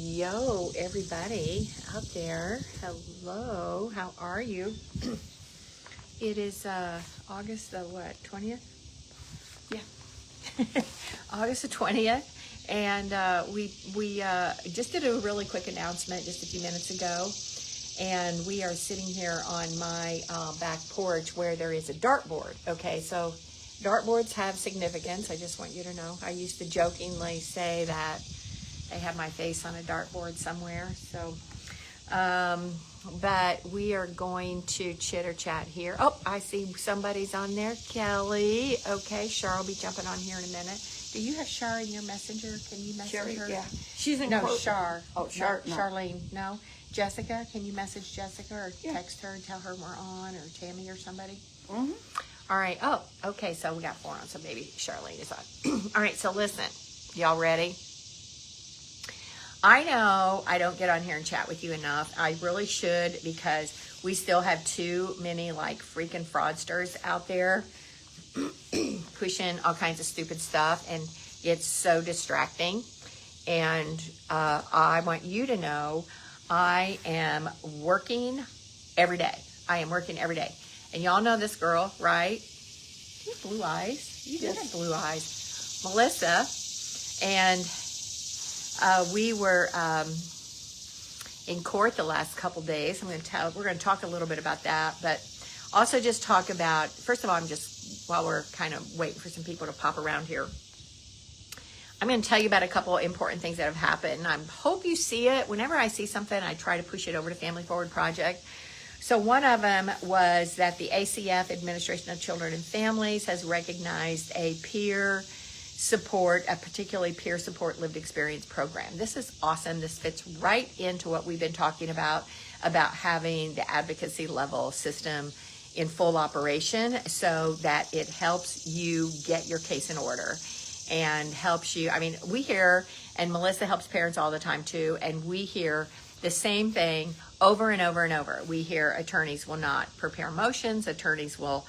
Yo, everybody out there. Hello, how are you? It is August the what, 20th? Yeah. August the 20th. And we just did a really quick announcement just a few minutes ago. And we are sitting here on my back porch where there is a dartboard. Okay, so dartboards have significance. I just want you to know. I used to jokingly say that I have my face on a dartboard somewhere. So, but we are going to chitter chat here. Oh, I see somebody's on there. Kelly. Okay, Char will be jumping on here in a minute. Do you have Char in your messenger? Can you message her? Yeah. She's in Char. Oh, Char. No. Charlene. No. Jessica, can you message Jessica or text her and tell her we're on, or Tammy or somebody? Mm-hmm. All right. Oh, okay. So we got 4 on, so maybe Charlene is on. All right. So listen, y'all ready? I know I don't get on here and chat with you enough. I really should, because we still have too many like freaking fraudsters out there pushing all kinds of stupid stuff, and it's so distracting. And I want you to know I am working every day. I am working every day. And y'all know this girl, right? You have blue eyes. You do have blue eyes. Melissa. And we were in court the last couple days. We're going to talk a little bit about that, but also just talk about, first of all, while we're kind of waiting for some people to pop around here, I'm going to tell you about a couple of important things that have happened. I hope you see it. Whenever I see something, I try to push it over to Family Forward Project. So one of them was that the ACF, Administration of Children and Families, has recognized a peer support, a particularly peer support lived experience program. This is awesome. This fits right into what we've been talking about having the advocacy level system in full operation, so that it helps you get your case in order and helps you. I mean, we hear, and Melissa helps parents all the time too, and we hear the same thing over and over and over. We hear attorneys will not prepare motions, attorneys will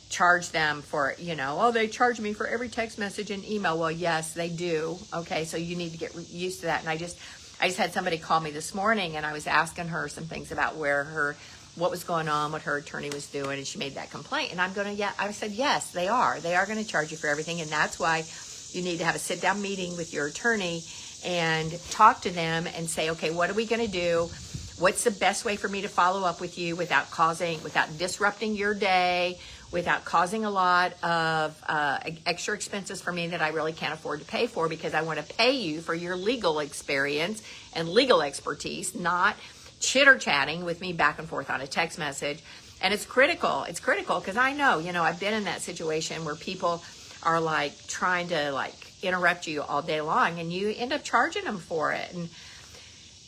charge them for, they charge me for every text message and email. Well, yes, they do. Okay, so you need to get used to that. And I just had somebody call me this morning, and I was asking her some things about what was going on, what her attorney was doing, and she made that complaint. And I said, yes, they are. They are going to charge you for everything, and that's why you need to have a sit-down meeting with your attorney and talk to them and say, okay, what are we going to do? What's the best way for me to follow up with you without disrupting your day, without causing a lot of extra expenses for me that I really can't afford to pay for, because I want to pay you for your legal experience and legal expertise, not chitter-chatting with me back and forth on a text message. And it's critical. It's critical because I know, I've been in that situation where people are like trying to interrupt you all day long, and you end up charging them for it.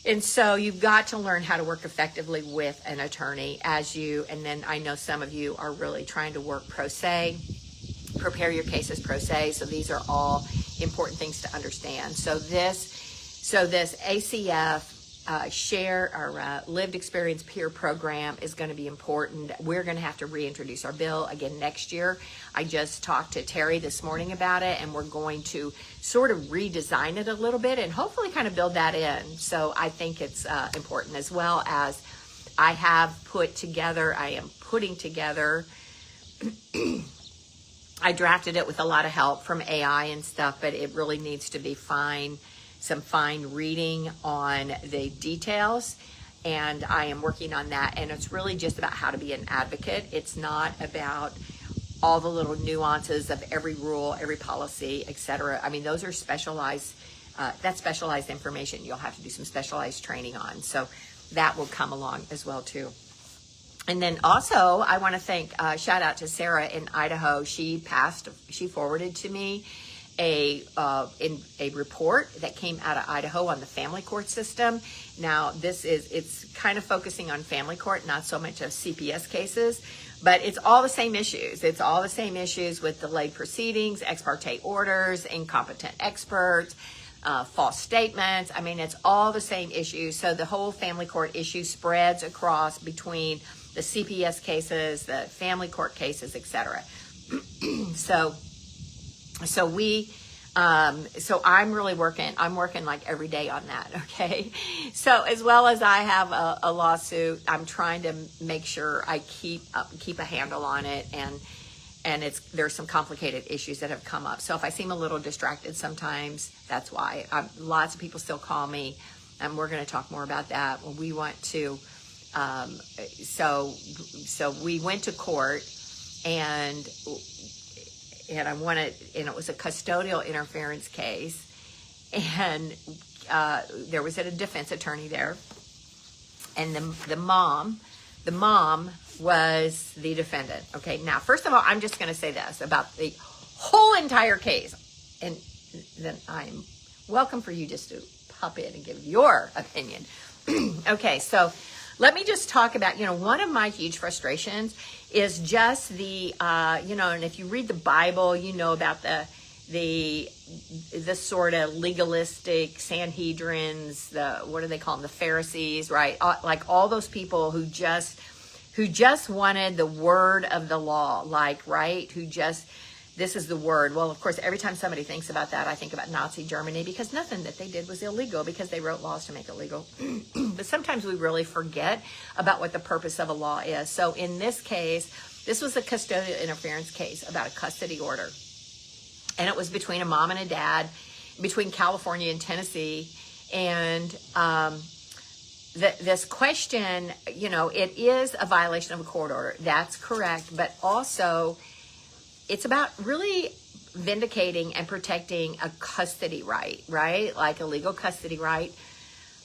And so you've got to learn how to work effectively with an attorney and then I know some of you are really trying to work pro se, prepare your cases pro se. So these are all important things to understand. So this ACF share our lived experience peer program is going to be important. We're going to have to reintroduce our bill again next year. I just talked to Terry this morning about it, and we're going to sort of redesign it a little bit and hopefully kind of build that in. So I think it's important, as well as I am putting together, I drafted it with a lot of help from AI and stuff, but it really needs to be some fine reading on the details, and I am working on that. And it's really just about how to be an advocate. It's not about all the little nuances of every rule, every policy, etc. I mean, those are specialized, that's specialized information you'll have to do some specialized training on. So that will come along as well too. And then also I want to shout out to Sarah in Idaho. She forwarded to me a report that came out of Idaho on the family court system. Now it's kind of focusing on family court, not so much of CPS cases, but it's all the same issues. It's all the same issues with delayed proceedings, ex parte orders, incompetent experts, false statements. I mean, it's all the same issues. So the whole family court issue spreads across between the CPS cases, the family court cases, etc. So we So I'm working like every day on that. Okay. So as well as I have a lawsuit, I'm trying to make sure I keep a handle on it. And there's some complicated issues that have come up. So if I seem a little distracted sometimes, that's why. Lots of people still call me, and we're going to talk more about that. When we want to, so we went to court, and it was a custodial interference case, and there was a defense attorney there, and the mom was the defendant. Okay, now first of all, I'm just going to say this about the whole entire case, and then I'm welcome for you just to pop in and give your opinion. Okay, so let me just talk about, one of my huge frustrations is just the, and if you read the Bible, about the sort of legalistic Sanhedrins, what do they call them? The Pharisees, right? Like all those people who just wanted the word of the law, right? This is the word. Well, of course, every time somebody thinks about that, I think about Nazi Germany, because nothing that they did was illegal, because they wrote laws to make it legal. But sometimes we really forget about what the purpose of a law is. So in this case, this was a custodial interference case about a custody order. And it was between a mom and a dad, between California and Tennessee. And this question, it is a violation of a court order. That's correct. But also, it's about really vindicating and protecting a custody right? Like a legal custody right.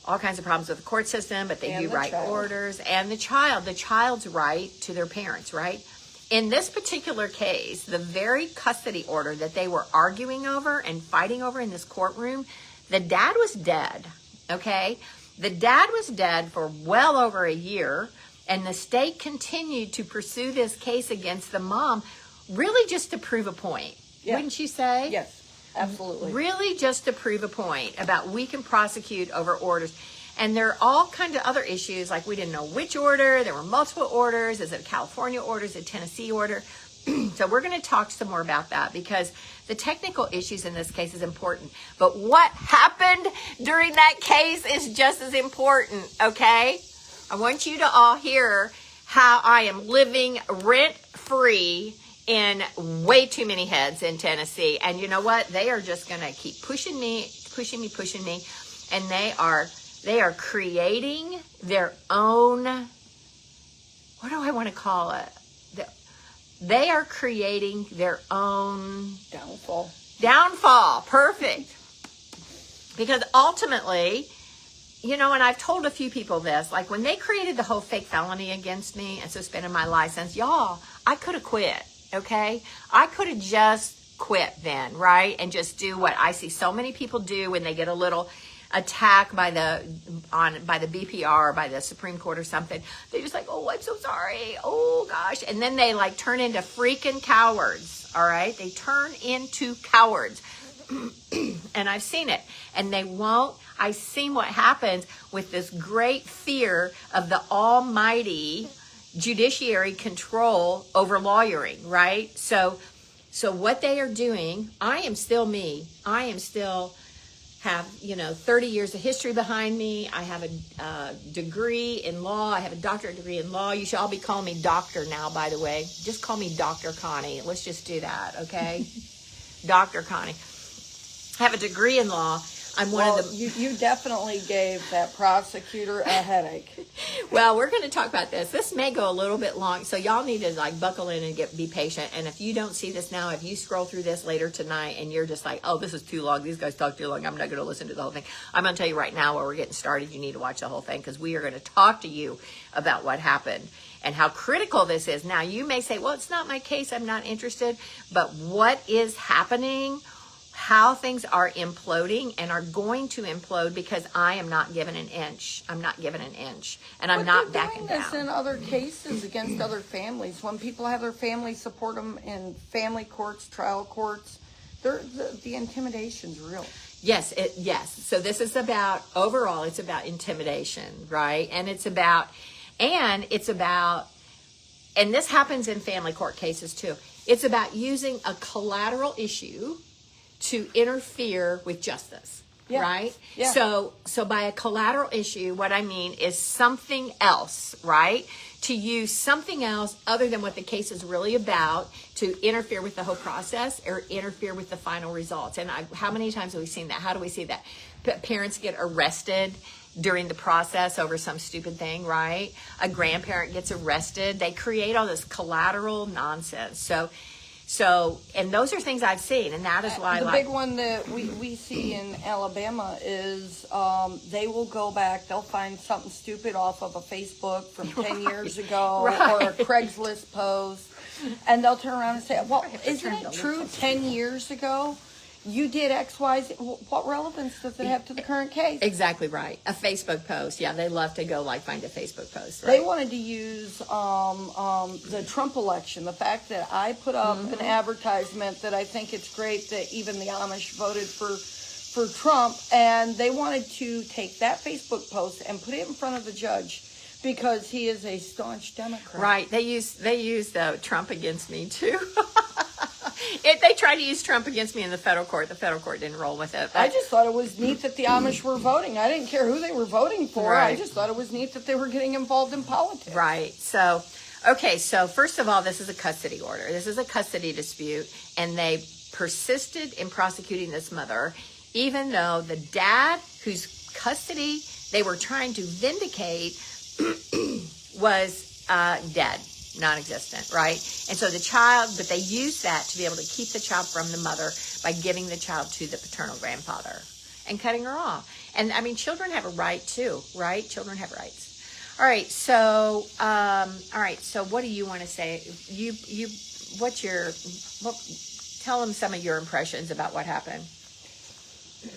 All kinds of problems with the court system, but they do write orders. And the child's right to their parents, right? In this particular case, the very custody order that they were arguing over and fighting over in this courtroom, the dad was dead, okay? The dad was dead for well over a year, and the state continued to pursue this case against the mom, really just to prove a point. Yeah. Wouldn't you say? Yes, absolutely. Really just to prove a point about we can prosecute over orders. And there are all kinds of other issues, like we didn't know which order. There were multiple orders. Is it a California order? Is it a Tennessee order? So we're going to talk some more about that, because the technical issues in this case is important. But what happened during that case is just as important, okay? I want you to all hear how I am living rent-free in way too many heads in Tennessee. And you know what? They are just going to keep pushing me. And they are creating their own, what do I want to call it? They are creating their own downfall. Perfect. Because ultimately, and I've told a few people this, like when they created the whole fake felony against me and suspended my license, y'all, I could have quit. Okay. I could have just quit then. Right. And just do what I see so many people do when they get a little attack by the BPR, by the Supreme Court or something. They're just like, oh, I'm so sorry. Oh gosh. And then they like turn into freaking cowards. All right. They turn into cowards. And I've seen it. And they won't. I've seen what happens with this great fear of the almighty judiciary control over lawyering, right? So what they are doing, I am still me. I am still have 30 years of history behind me. I have a degree in law. I have a doctorate degree in law. You should all be calling me doctor now, by the way. Just call me Dr. Connie. Let's just do that, okay? Dr. Connie. I have a degree in law. I'm one of the... You definitely gave that prosecutor a headache. Well, we're going to talk about this. This may go a little bit long, so y'all need to buckle in and be patient. And if you don't see this now, if you scroll through this later tonight and you're just like, oh, this is too long, these guys talk too long, I'm not going to listen to the whole thing. I'm going to tell you right now, while we're getting started, you need to watch the whole thing, because we are going to talk to you about what happened and how critical this is. Now, you may say, well, it's not my case, I'm not interested, but what is happening, how things are imploding and are going to implode, because I am not given an inch. I'm not given an inch, and I'm not backing down. They're doing this in other cases against other families. When people have their families support them in family courts, trial courts, the intimidation's real. Yes, yes. So this is about, overall, it's about intimidation, right? And it's about, and this happens in family court cases too. It's about using a collateral issue to interfere with justice. Yeah. Right? Yeah. So by a collateral issue, what I mean is something else, right? To use something else other than what the case is really about to interfere with the whole process or interfere with the final results. And how many times have we seen that? How do we see that? Parents get arrested during the process over some stupid thing, right? A grandparent gets arrested. They create all this collateral nonsense. So, and those are things I've seen, and that is why the big one that we see in Alabama is they will go back, they'll find something stupid off of a Facebook from 10 years ago or a Craigslist post, and they'll turn around and say, well, isn't it true 10 years ago you did X, Y, Z? What relevance does it have to the current case? Exactly right. A Facebook post. Yeah, they love to go find a Facebook post. Right? They wanted to use the Trump election. The fact that I put up an advertisement that I think it's great that even the Amish voted for Trump, and they wanted to take that Facebook post and put it in front of the judge because he is a staunch Democrat. Right. They used Trump against me too. They tried to use Trump against me in the federal court. The federal court didn't roll with it. I just thought it was neat that the Amish were voting. I didn't care who they were voting for. Right. I just thought it was neat that they were getting involved in politics. Right. So, okay. So first of all, this is a custody order. This is a custody dispute, and they persisted in prosecuting this mother, even though the dad, whose custody they were trying to vindicate, was dead. Non-existent, right? And so the child, but they used that to be able to keep the child from the mother by giving the child to the paternal grandfather and cutting her off. And I mean, children have a right too, right? Children have rights. All right. So, So what do you want to say? Tell them some of your impressions about what happened.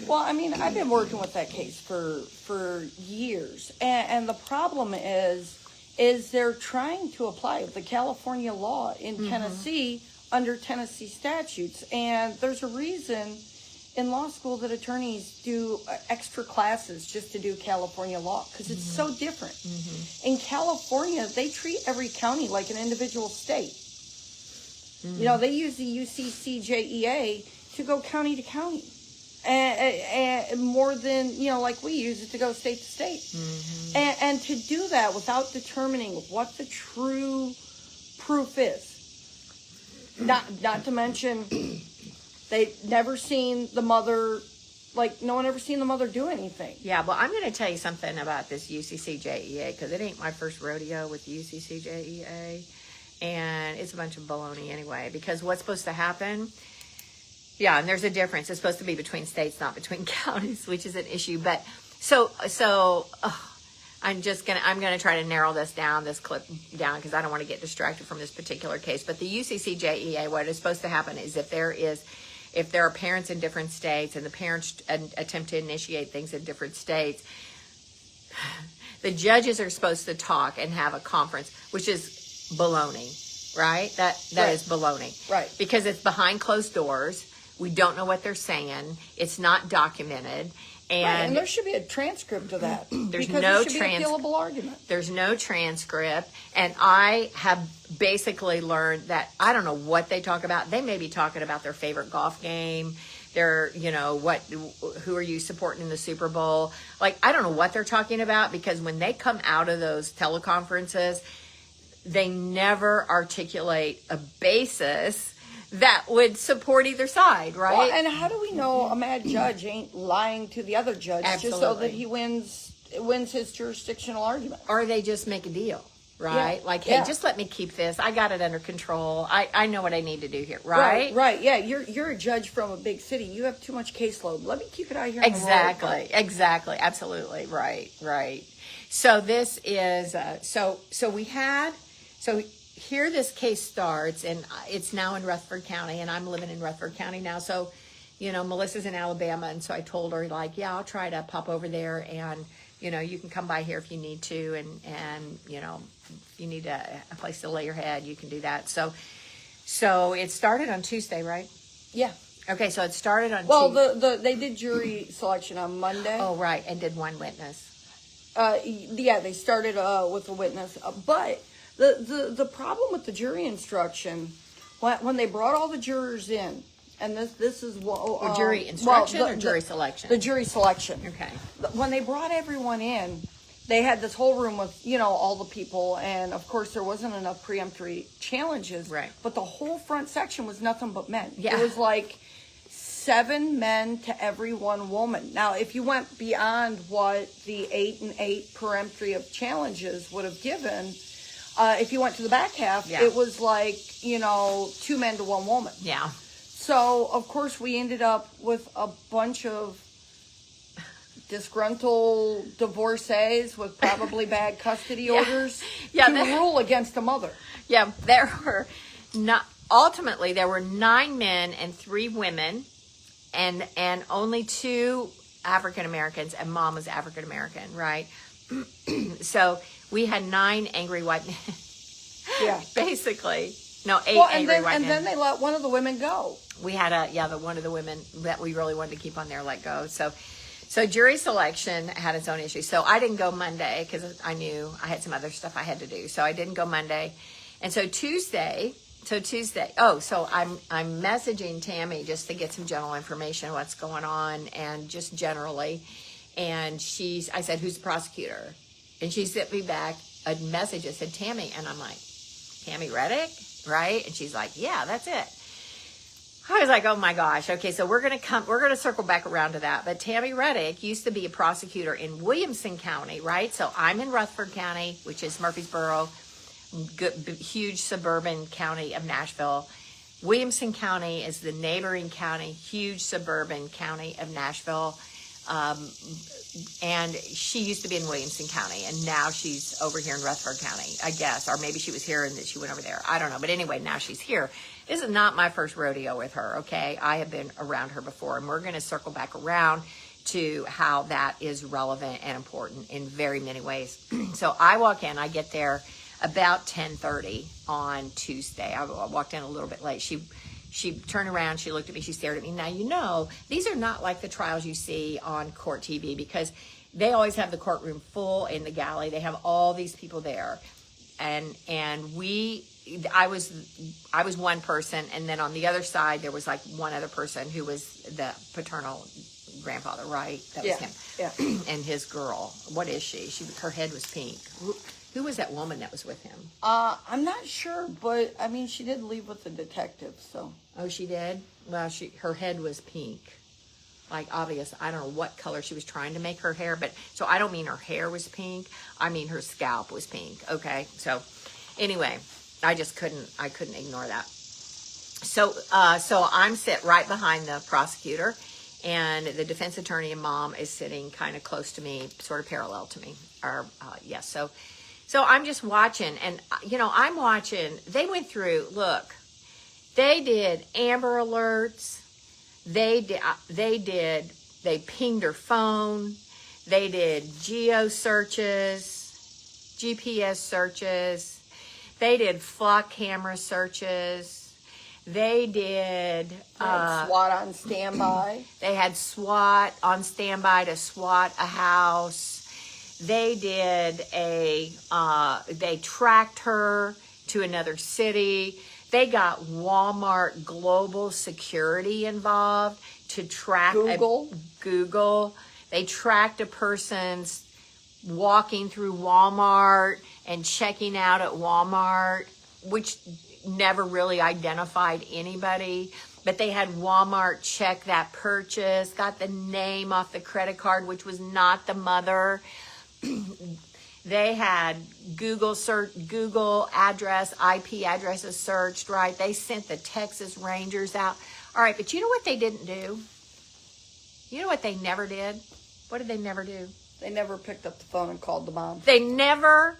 Well, I mean, I've been working with that case for years. And the problem is they're trying to apply the California law in Tennessee under Tennessee statutes. And there's a reason in law school that attorneys do extra classes just to do California law because it's so different. In California, they treat every county like an individual state. You know, they use the UCCJEA to go county to county. And more than, like we use it to go state to state. And to do that without determining what the true proof is. Not to mention, they've never seen the mother, no one ever seen the mother do anything. Yeah, well, I'm going to tell you something about this UCCJEA, because it ain't my first rodeo with the UCCJEA. And it's a bunch of baloney anyway, because what's supposed to happen... Yeah, and there's a difference. It's supposed to be between states, not between counties, which is an issue. But I'm gonna try to narrow this clip down, because I don't want to get distracted from this particular case. But the UCCJEA, what is supposed to happen is if there are parents in different states and the parents attempt to initiate things in different states, the judges are supposed to talk and have a conference, which is baloney, right? That Right. is baloney, Right? Because it's behind closed doors. We don't know what they're saying. It's not documented. And there should be a transcript of that. There's because no it should be a appealable argument. There's no transcript. And I have basically learned that I don't know what they talk about. They may be talking about their favorite golf game. They're, who are you supporting in the Super Bowl? I don't know what they're talking about, because when they come out of those teleconferences, they never articulate a basis that would support either side, right? Well, and how do we know a mad judge ain't lying to the other judge just so that he wins his jurisdictional argument? Or they just make a deal, right? Yeah. Hey, just let me keep this. I got it under control. I know what I need to do here, right? Right. Yeah, you're a judge from a big city. You have too much caseload. Let me keep it out here. Exactly. Absolutely. Right. So this is here this case starts, and it's now in Rutherford County, and I'm living in Rutherford County now. So, Melissa's in Alabama, and so I told her, I'll try to pop over there, and, you can come by here if you need to, and if you need a place to lay your head, you can do that. So it started on Tuesday, right? Yeah. Okay, so it started on Tuesday. They did jury selection on Monday. Oh, right, and did one witness. They started with a witness, but... The problem with the jury instruction, when they brought all the jurors in, and this is what jury instruction or jury selection? The jury selection. Okay. When they brought everyone in, they had this whole room with, all the people, and of course there wasn't enough preemptory challenges. Right. But the whole front section was nothing but men. Yeah. It was like 7 men to every 1 woman. Now, if you went beyond what the 8 and 8 peremptory of challenges would have given, if you went to the back half, Yeah. it was like, 2 men to 1 woman. Yeah. So, of course, we ended up with a bunch of disgruntled divorcees with probably bad custody orders to rule against a mother. Yeah, ultimately there were 9 men and 3 women, and only 2 African Americans, and mom was African American, right? So we had 9 angry white men. Yeah, basically. No, 8 angry white men. And then they let one of the women go. We had one of the women that we really wanted to keep on there let go. So jury selection had its own issues. So I didn't go Monday because I knew I had some other stuff I had to do. So I didn't go Monday. And so Tuesday, so I'm messaging Tammy just to get some general information, what's going on, and just generally. And I said, who's the prosecutor? And she sent me back a message that said Tammy. And I'm like, Tammy Reddick, right? And she's like, yeah, that's it. I was like, oh my gosh. Okay, so we're going to circle back around to that. But Tammy Reddick used to be a prosecutor in Williamson County, right? So I'm in Rutherford County, which is Murfreesboro, huge suburban county of Nashville. Williamson County is the neighboring county, huge suburban county of Nashville. And she used to be in Williamson County, and now she's over here in Rutherford County, I guess. Or maybe she was here and then she went over there. I don't know. But anyway, now she's here. This is not my first rodeo with her, okay? I have been around her before, and we're going to circle back around to how that is relevant and important in very many ways. So I walk in, I get there about 10:30 on Tuesday. I walked in a little bit late. She turned around, she looked at me, she stared at me. Now, these are not like the trials you see on court TV, because they always have the courtroom full in the galley. They have all these people there. And I was one person, and then on the other side there was like one other person who was the paternal grandfather, right? That was him. Yeah. And his girl. What is she? Her head was pink. Who was that woman that was with him? I'm not sure, but I mean, she did leave with the detective, so. Oh, she did? Well, her head was pink. Like, obvious. I don't know what color she was trying to make her hair, but so I don't mean her hair was pink. I mean her scalp was pink. Okay. So anyway, I couldn't ignore that. So I'm sit right behind the prosecutor, and the defense attorney and mom is sitting kind of close to me, sort of parallel to me. So I'm just watching, and I'm watching. They went through. Look, they did Amber Alerts. They pinged her phone. They did geo searches, GPS searches. They did flock camera searches. They did SWAT on standby. They had SWAT on standby to SWAT a house. They did they tracked her to another city. They got Walmart Global Security involved to track Google. They tracked a person's walking through Walmart and checking out at Walmart, which never really identified anybody. But they had Walmart check that purchase, got the name off the credit card, which was not the mother. They had Google address, IP addresses searched, right? They sent the Texas Rangers out. All right, but you know what they didn't do? You know what they never did? What did they never do? They never picked up the phone and called the mom. They never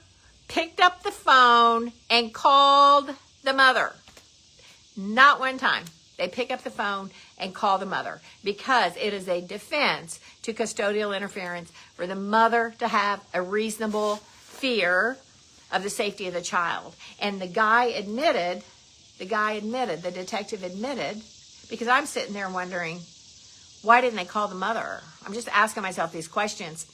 picked up the phone and called the mother. Not one time. They pick up the phone and call the mother, because it is a defense to custodial interference for the mother to have a reasonable fear of the safety of the child. And the detective admitted, because I'm sitting there wondering, why didn't they call the mother? I'm just asking myself these questions.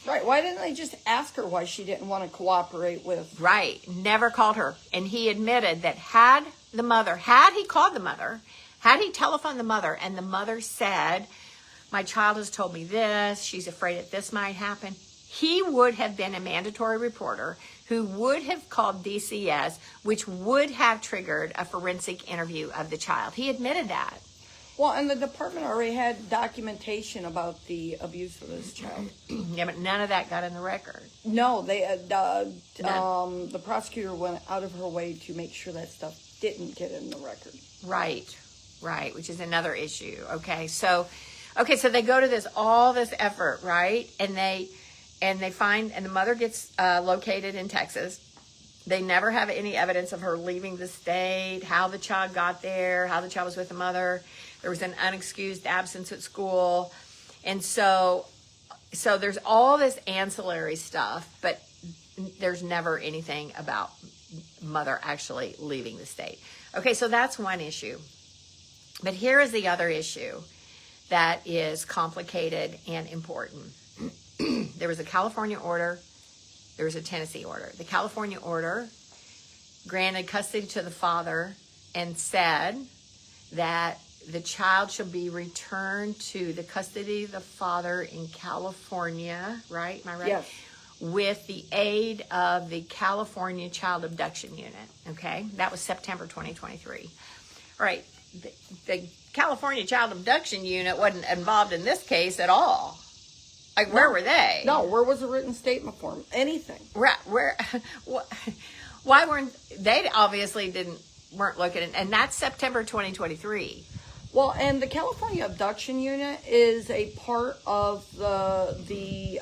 Right. Why didn't they just ask her why she didn't want to cooperate with? Right. Never called her. And he admitted that had he called the mother, Had he telephoned the mother and the mother said, my child has told me this, she's afraid that this might happen, he would have been a mandatory reporter who would have called DCS, which would have triggered a forensic interview of the child. He admitted that. Well, and the department already had documentation about the abuse of this child. Yeah, but none of that got in the record. No, they the prosecutor went out of her way to make sure that stuff didn't get in the record. Right, which is another issue. Okay, so they go to all this effort, right? And they find, and the mother gets located in Texas. They never have any evidence of her leaving the state, how the child got there, how the child was with the mother. There was an unexcused absence at school. And so there's all this ancillary stuff, but there's never anything about mother actually leaving the state. Okay, so that's one issue. But here is the other issue that is complicated and important. There was a California order. There was a Tennessee order. The California order granted custody to the father and said that the child shall be returned to the custody of the father in California, right? Am I right? Yes. With the aid of the California Child Abduction Unit, okay? That was September 2023. All right, the California Child Abduction Unit wasn't involved in this case at all. Like, where were they? No, where was the written statement form? Anything. Where why weren't they? Obviously weren't looking at, and that's September 2023. Well, and the California Abduction Unit is a part of the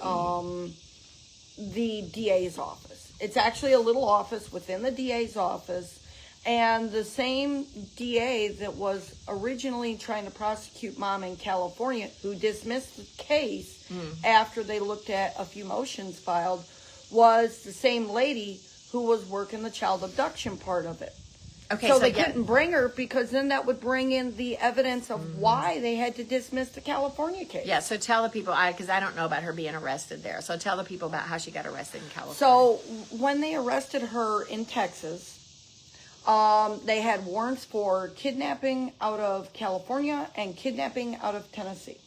DA's office. It's actually a little office within the DA's office, and the same DA that was originally trying to prosecute mom in California, who dismissed the case after they looked at a few motions filed, was the same lady who was working the child abduction part of it. Okay, so they couldn't bring her because then that would bring in the evidence of why they had to dismiss the California case. Yeah, so tell the people, because I don't know about her being arrested there. So tell the people about how she got arrested in California. So when they arrested her in Texas, they had warrants for kidnapping out of California and kidnapping out of Tennessee.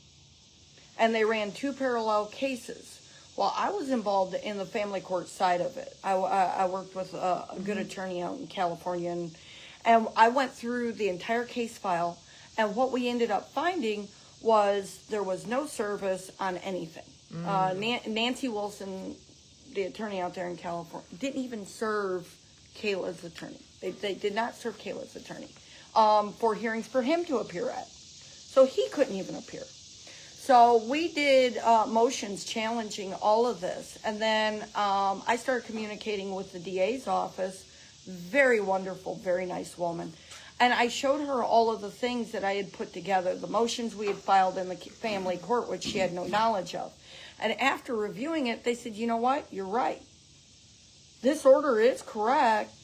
And they ran two parallel cases. Well, I was involved in the family court side of it. I worked with a good attorney out in California, and I went through the entire case file, and what we ended up finding was there was no service on anything. Nancy Wilson, the attorney out there in California, didn't even serve Khaila's attorney. They did not serve Khaila's attorney for hearings for him to appear at. So he couldn't even appear. So we did motions challenging all of this. And then I started communicating with the DA's office. Very wonderful, very nice woman. And I showed her all of the things that I had put together, the motions we had filed in the family court, which she had no knowledge of. And after reviewing it, they said, you know what? You're right. This order is correct.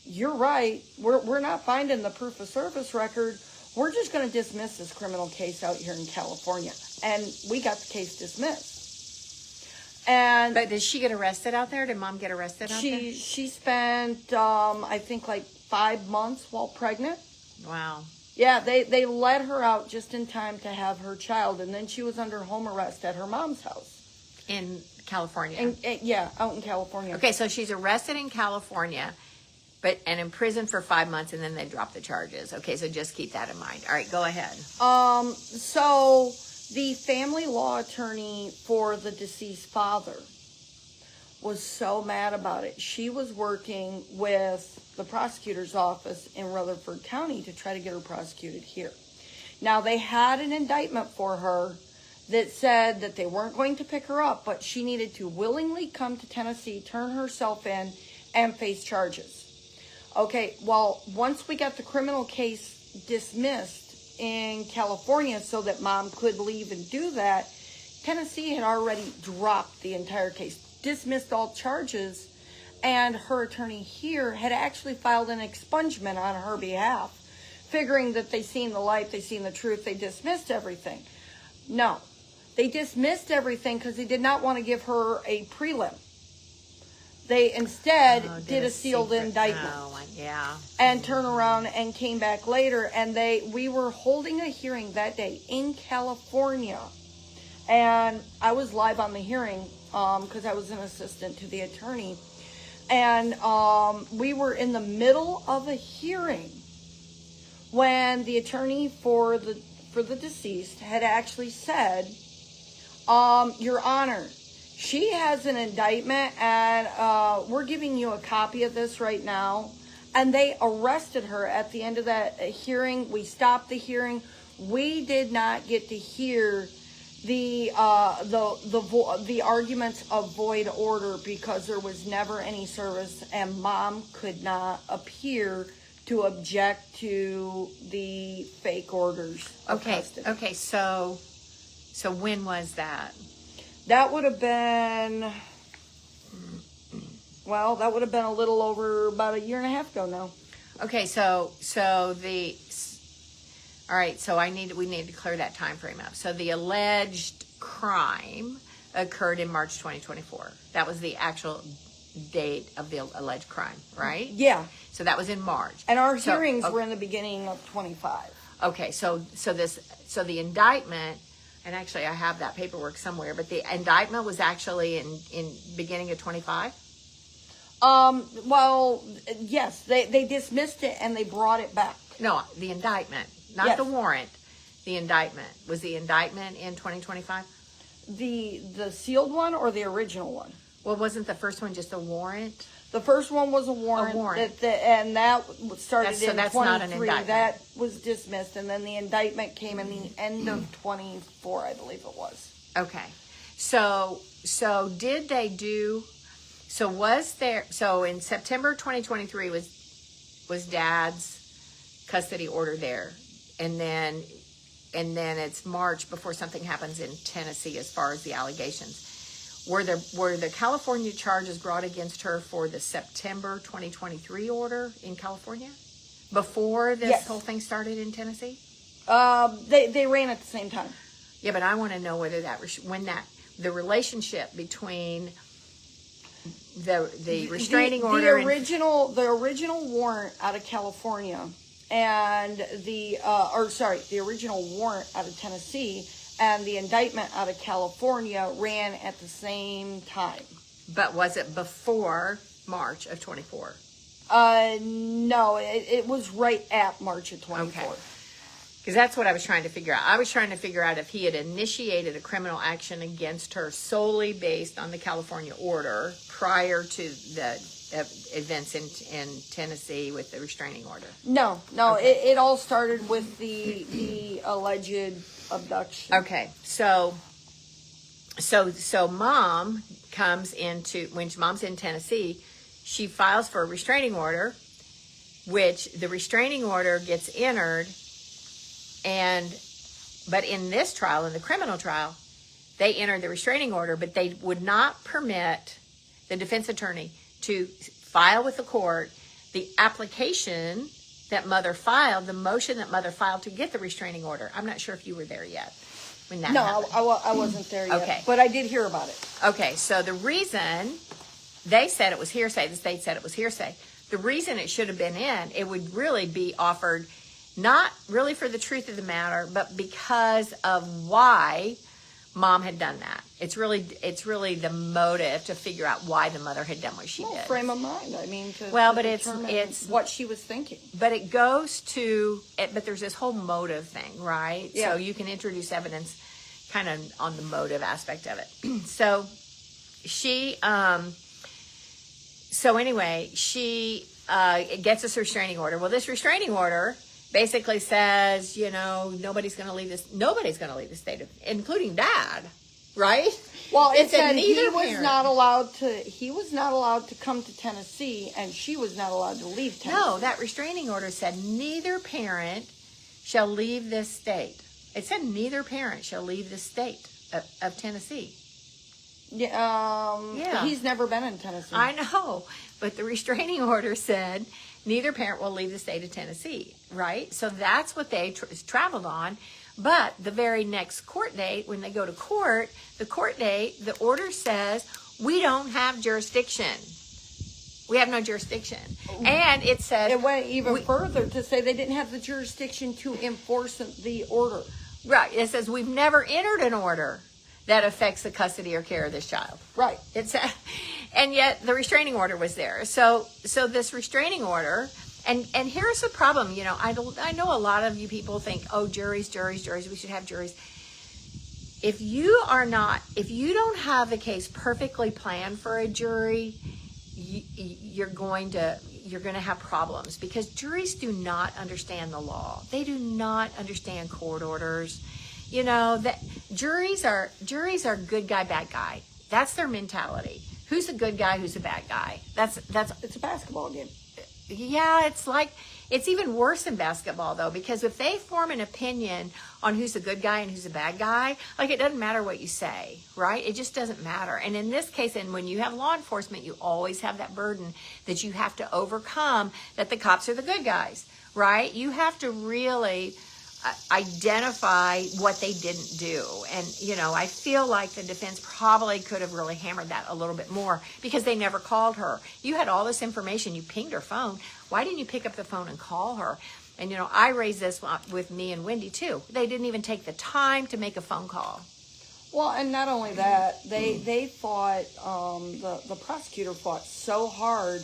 You're right. We're not finding the proof of service record. We're just going to dismiss this criminal case out here in California. And we got the case dismissed. But did she get arrested out there? Did mom get arrested out there? She spent, I think, like 5 months while pregnant. Wow. Yeah, they let her out just in time to have her child. And then she was under home arrest at her mom's house. In California? Yeah, out in California. Okay, so she's arrested in California. And in prison for 5 months, and then they drop the charges. Okay, so just keep that in mind. All right, go ahead. So the family law attorney for the deceased father was so mad about it. She was working with the prosecutor's office in Rutherford County to try to get her prosecuted here. Now, they had an indictment for her that said that they weren't going to pick her up, but she needed to willingly come to Tennessee, turn herself in, and face charges. Okay, well, once we got the criminal case dismissed in California so that mom could leave and do that, Tennessee had already dropped the entire case, dismissed all charges, and her attorney here had actually filed an expungement on her behalf, figuring that they seen the light, they seen the truth, they dismissed everything. No, they dismissed everything because they did not want to give her a prelim. They instead Oh, did a sealed secret- indictment. Oh, yeah. And turn around and came back later, and we were holding a hearing that day in California, and I was live on the hearing because I was an assistant to the attorney, and we were in the middle of a hearing when the attorney for the deceased had actually said, Your Honor, she has an indictment, and we're giving you a copy of this right now. And they arrested her at the end of that hearing. We stopped the hearing. We did not get to hear the arguments of void order because there was never any service, and Mom could not appear to object to the fake orders of custody. Okay, so when was that? That would have been, well, that would have been a little over about a year and a half ago now. Okay, all right, so we need to clear that time frame up. So the alleged crime occurred in March 2024. That was the actual date of the alleged crime, right? Yeah. So that was in March. And our hearings were in the beginning of 25. Okay, so the indictment, and actually I have that paperwork somewhere, but the indictment was actually in beginning of 25? Well, yes, they dismissed it and they brought it back. No, the indictment, not Yes. the warrant. The indictment. Was the indictment in 2025? The sealed one or the original one? Well, wasn't the first one just a warrant? The first one was a warrant. A warrant. And that started So in that's 23. not an indictment. That was dismissed, and then the indictment came in the end of 24, I believe it was. Okay. So did they do, so in September 2023 was Dad's custody order there. And then it's March before something happens in Tennessee as far as the allegations. Were the California charges brought against her for the September 2023 order in California before this Yes. whole thing started in Tennessee? They ran at the same time. Yeah, but I want to know whether the relationship between the restraining order the original warrant out of California and the original warrant out of Tennessee and the indictment out of California ran at the same time. But was it before March of 24? No, it was right at March of 24. Okay. Because that's what I was trying to figure out. I was trying to figure out if he had initiated a criminal action against her solely based on the California order prior to the events in Tennessee with the restraining order. No, Okay. it all started with the alleged abduction. Okay, so Mom comes when Mom's in Tennessee, she files for a restraining order, which the restraining order gets entered, but in this trial, in the criminal trial, they entered the restraining order, but they would not permit the defense attorney to file with the court the application that Mother filed, the motion that Mother filed to get the restraining order. I'm not sure if you were there yet when that happened. I wasn't there yet. Okay. But I did hear about it. Okay, so the reason they said it was hearsay, the state said it was hearsay, the reason it should have been in, it would really be offered not really for the truth of the matter, but because of why Mom had done that. It's really the motive to figure out why the mother had done what she did. Frame of mind. I mean, to determine it's what she was thinking. But it goes to, but there's this whole motive thing, right? Yeah. So you can introduce evidence kind of on the motive aspect of it. So she, she gets this restraining order. Well, this restraining order basically says, nobody's going to leave the state, including Dad, right? Well, it It's a said he neither was parent. not allowed to come to Tennessee, and she was not allowed to leave Tennessee. No, that restraining order said neither parent shall leave this state. It said neither parent shall leave the state of Tennessee. Yeah, he's never been in Tennessee. I know, but the restraining order said neither parent will leave the state of Tennessee, right? So that's what they traveled on. But the very next court date, when they go to court, the order says, we don't have jurisdiction We have no jurisdiction. And it says... It went even further to say they didn't have the jurisdiction to enforce the order. Right. It says we've never entered an order that affects the custody or care of this child. Right. And yet the restraining order was there. So this restraining order, and here's the problem. You know, I know a lot of you people think, oh, juries, we should have juries. If you don't have the case perfectly planned for a jury, you're going to have problems, because juries do not understand the law. They do not understand court orders. You know, that juries are good guy, bad guy. That's their mentality. Who's a good guy? Who's a bad guy? That's It's a basketball game. Yeah, it's even worse than basketball, though, because if they form an opinion on who's a good guy and who's a bad guy, like, it doesn't matter what you say, right? It just doesn't matter. And in this case, and when you have law enforcement, you always have that burden that you have to overcome, that the cops are the good guys, right? You have to really identify what they didn't do. And, you know, I feel like the defense probably could have really hammered that a little bit more, because they never called her. You had all this information. You pinged her phone. Why didn't you pick up the phone and call her? And, you know, I raised this with me and Wendy, too. They didn't even take the time to make a phone call. Well, and not only that, they fought, the prosecutor fought so hard,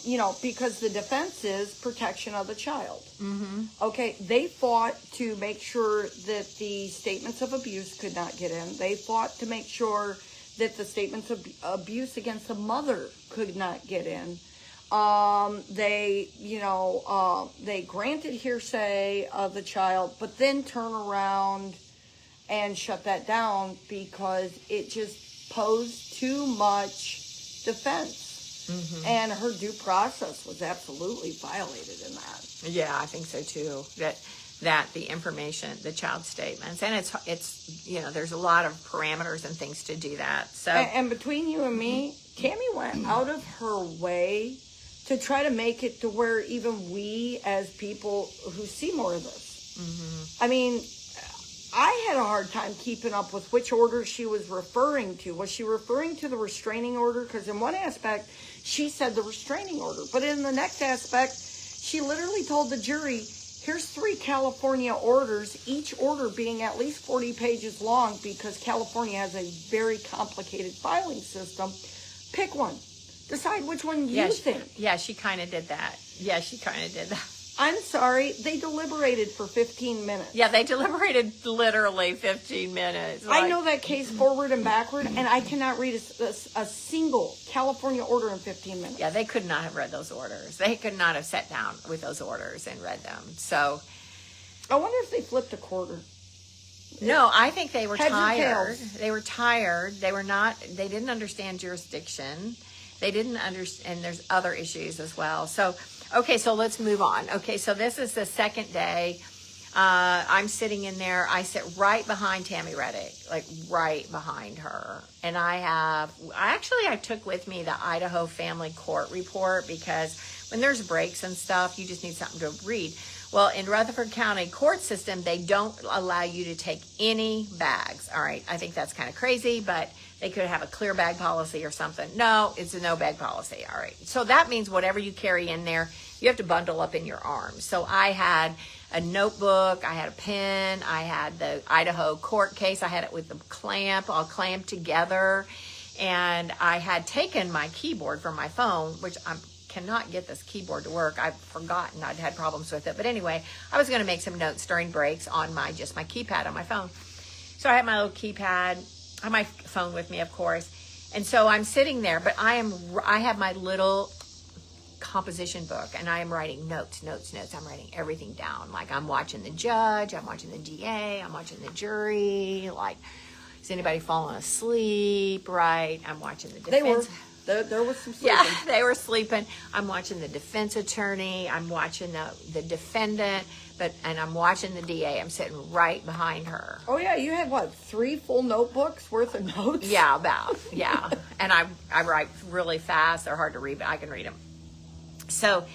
you know, because the defense is protection of the child. Mm-hmm. Okay, they fought to make sure that the statements of abuse could not get in. They fought to make sure that the statements of abuse against the mother could not get in. They granted hearsay of the child, but then turn around and shut that down because it just posed too much defense. Mm-hmm. And her due process was absolutely violated in that. Yeah, I think so too. That the information, the child statements, and it's you know, there's a lot of parameters and things to do that. So and between you and me, Tammy went out of her way to try to make it to where even we, as people who see more of this, mm-hmm. I mean, I had a hard time keeping up with which order she was referring to. Was she referring to the restraining order? Because in one aspect, she said the restraining order. But in the next aspect, she literally told the jury, here's 3 California orders, each order being at least 40 pages long, because California has a very complicated filing system. Pick one. Decide which one you think. Yeah, she kind of did that. I'm sorry, they deliberated for 15 minutes. Yeah, they deliberated literally 15 minutes. I know that case forward and backward, and I cannot read a single California order in 15 minutes. Yeah, they could not have read those orders. They could not have sat down with those orders and read them. So, I wonder if they flipped a quarter. No, I think they were Heads tired. They were tired. They didn't understand jurisdiction. They didn't understand, and there's other issues as well. So, okay, so let's move on. Okay, so this is the second day. I'm sitting in there. I sit right behind Tammy Reddick, like right behind her. And I took with me the Idaho Family Court report, because when there's breaks and stuff, you just need something to read. Well, in Rutherford County court system, they don't allow you to take any bags. All right, I think that's kind of crazy, but they could have a clear bag policy or something. No, it's a no bag policy. All right, so that means whatever you carry in there, you have to bundle up in your arms. So I had a notebook, I had a pen, I had the Idaho court case, I had it with the clamp, all clamped together, and I had taken my keyboard from my phone, which I cannot get this keyboard to work. I've forgotten. I'd had problems with it. But anyway, I was going to make some notes during breaks on my keypad on my phone. So I had my little keypad. I have my phone with me, of course. And so I'm sitting there, but I have my little composition book, and I am writing notes. I'm writing everything down. Like, I'm watching the judge, I'm watching the DA, I'm watching the jury. Like, is anybody falling asleep? Right? I'm watching the defense. There was some sleeping. Yeah, they were sleeping. I'm watching the defense attorney. I'm watching the defendant, and I'm watching the DA. I'm sitting right behind her. Oh yeah, you had what, 3 full notebooks worth of notes? Yeah, yeah. And I write really fast. They're hard to read, but I can read them. So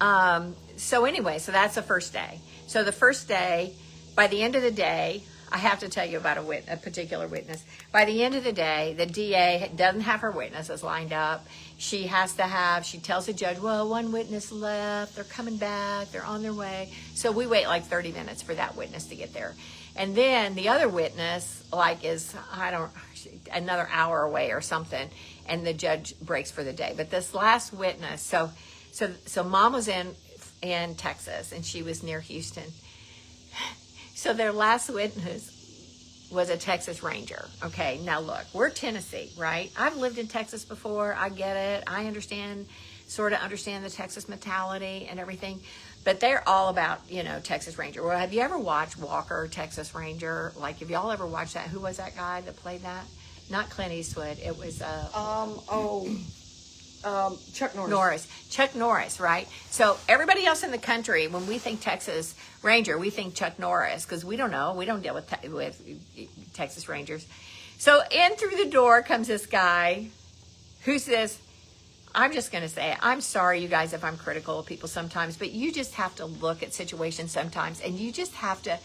anyway, so that's the first day. So the first day, by the end of the day, I have to tell you about a particular witness. By the end of the day, the DA doesn't have her witnesses lined up. She tells the judge, well, one witness left, they're coming back, they're on their way. So we wait like 30 minutes for that witness to get there. And then the other witness, is, another hour away or something, and the judge breaks for the day. But this last witness, so Mom was in Texas, and she was near Houston. So their last witness was a Texas Ranger. Okay, now look, we're Tennessee, right? I've lived in Texas before. I get it. I sort of understand the Texas mentality and everything. But they're all about, Texas Ranger. Well, have you ever watched Walker, Texas Ranger? Have y'all ever watched that? Who was that guy that played that? Not Clint Eastwood. It was Chuck Norris. Chuck Norris, right? So everybody else in the country, when we think Texas Ranger, we think Chuck Norris, because we don't know. We don't deal with Texas Rangers. So in through the door comes this guy who says, I'm just going to say it. I'm sorry, you guys, if I'm critical of people sometimes, but you just have to look at situations sometimes, and you just have to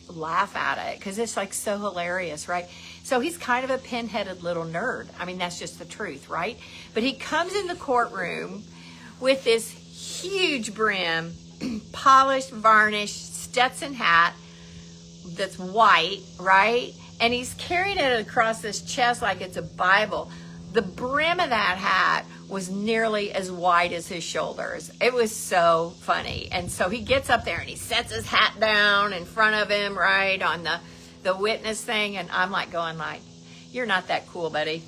laugh at it, because it's so hilarious, right? So he's kind of a pin-headed little nerd. I mean, that's just the truth, right? But he comes in the courtroom with this huge brim, polished, varnished Stetson hat that's white, right? And he's carrying it across his chest like it's a Bible. The brim of that hat was nearly as wide as his shoulders. It was so funny. And so he gets up there and he sets his hat down in front of him, right, on the witness thing. And I'm going you're not that cool, buddy.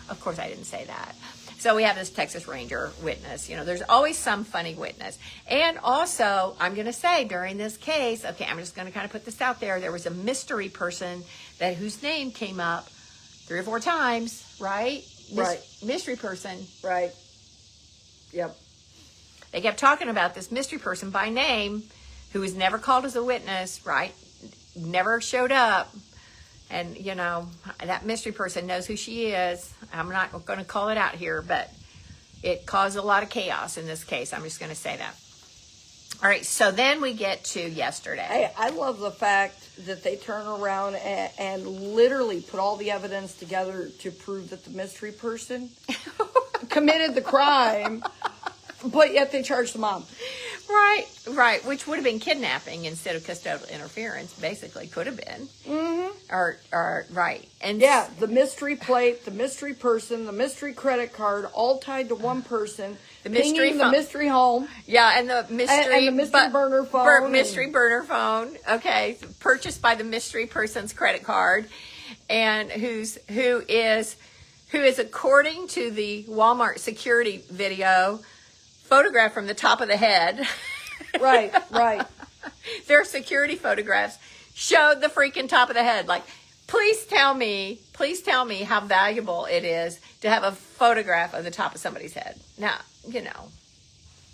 Of course, I didn't say that. So we have this Texas Ranger witness. There's always some funny witness. And also, I'm going to say during this case, okay, I'm just going to kind of put this out there. There was a mystery person whose name came up 3 or 4 times, right? Right. Mystery person. Right. Yep. They kept talking about this mystery person by name who was never called as a witness, right? Never showed up. And, that mystery person knows who she is. I'm not going to call it out here, but it caused a lot of chaos in this case. I'm just going to say that. All right, so then we get to yesterday. I love the fact that they turn around and literally put all the evidence together to prove that the mystery person committed the crime, but yet they charged the mom. Right, which would have been kidnapping instead of custodial interference, basically, could have been. Mm-hmm. Or right. And yeah, the mystery plate, the mystery person, the mystery credit card, all tied to one person. The mystery phone. The mystery home. Yeah, and the mystery... And the mystery burner phone. Mystery burner phone, okay, purchased by the mystery person's credit card, and who is, according to the Walmart security video, photographed from the top of the head. Right. Their security photographs showed the freaking top of the head. Please tell me how valuable it is to have a photograph of the top of somebody's head. Now,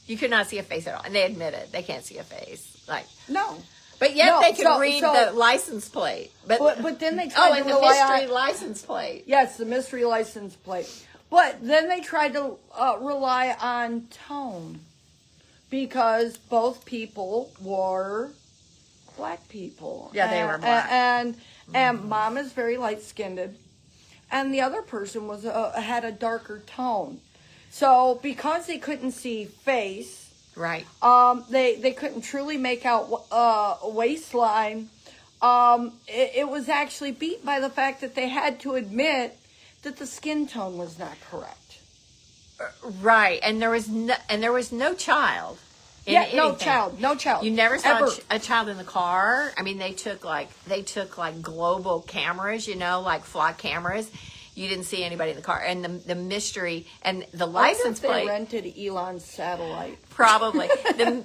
you could not see a face at all. And they admit it. They can't see a face. No. But yet they can read the license plate. But then they tried to the mystery license plate. Yes, the mystery license plate. But then they tried to rely on tone, because both people were black people. Yeah, they were black. And mom is very light-skinned, and the other person had a darker tone. So because they couldn't see face, right? They couldn't truly make out a waistline. It was actually beat by the fact that they had to admit that the skin tone was not correct. Right, and there was no child. No child. You never saw Ever. a child in the car. I mean, they took global cameras, flock cameras. You didn't see anybody in the car, and the mystery and the license plate. They rented Elon's satellite. Probably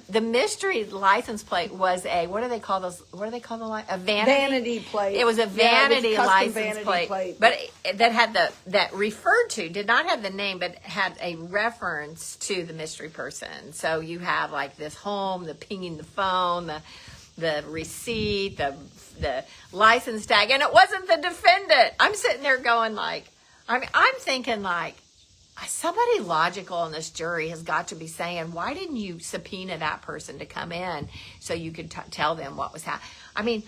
the mystery license plate was what do they call those? What do they call a vanity plate? It was a vanity license vanity plate, but that had that referred to, did not have the name, but had a reference to the mystery person. So you have this home, the pinging the phone, the receipt, the license tag, and it wasn't the defendant. I'm sitting there going I'm thinking somebody logical in this jury has got to be saying, why didn't you subpoena that person to come in so you could tell them what was happening? I mean,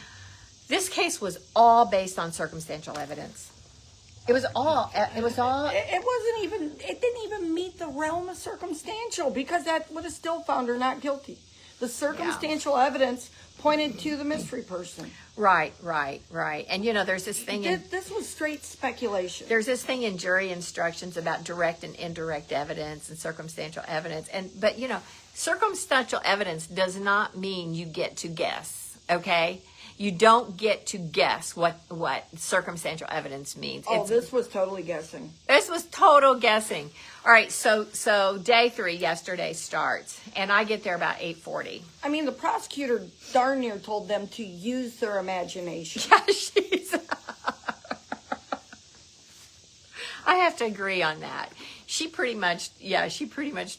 this case was all based on circumstantial evidence. It didn't even meet the realm of circumstantial, because that would have still found her not guilty. The circumstantial evidence pointed to the mystery person. Right. And there's this thing this was straight speculation. There's this thing in jury instructions about direct and indirect evidence and circumstantial evidence. But circumstantial evidence does not mean you get to guess, okay? You don't get to guess what circumstantial evidence means. This was totally guessing. This was total guessing. All right, so day 3 yesterday starts, and I get there about 8:40. I mean, the prosecutor darn near told them to use their imagination. Yeah, I have to agree on that. She pretty much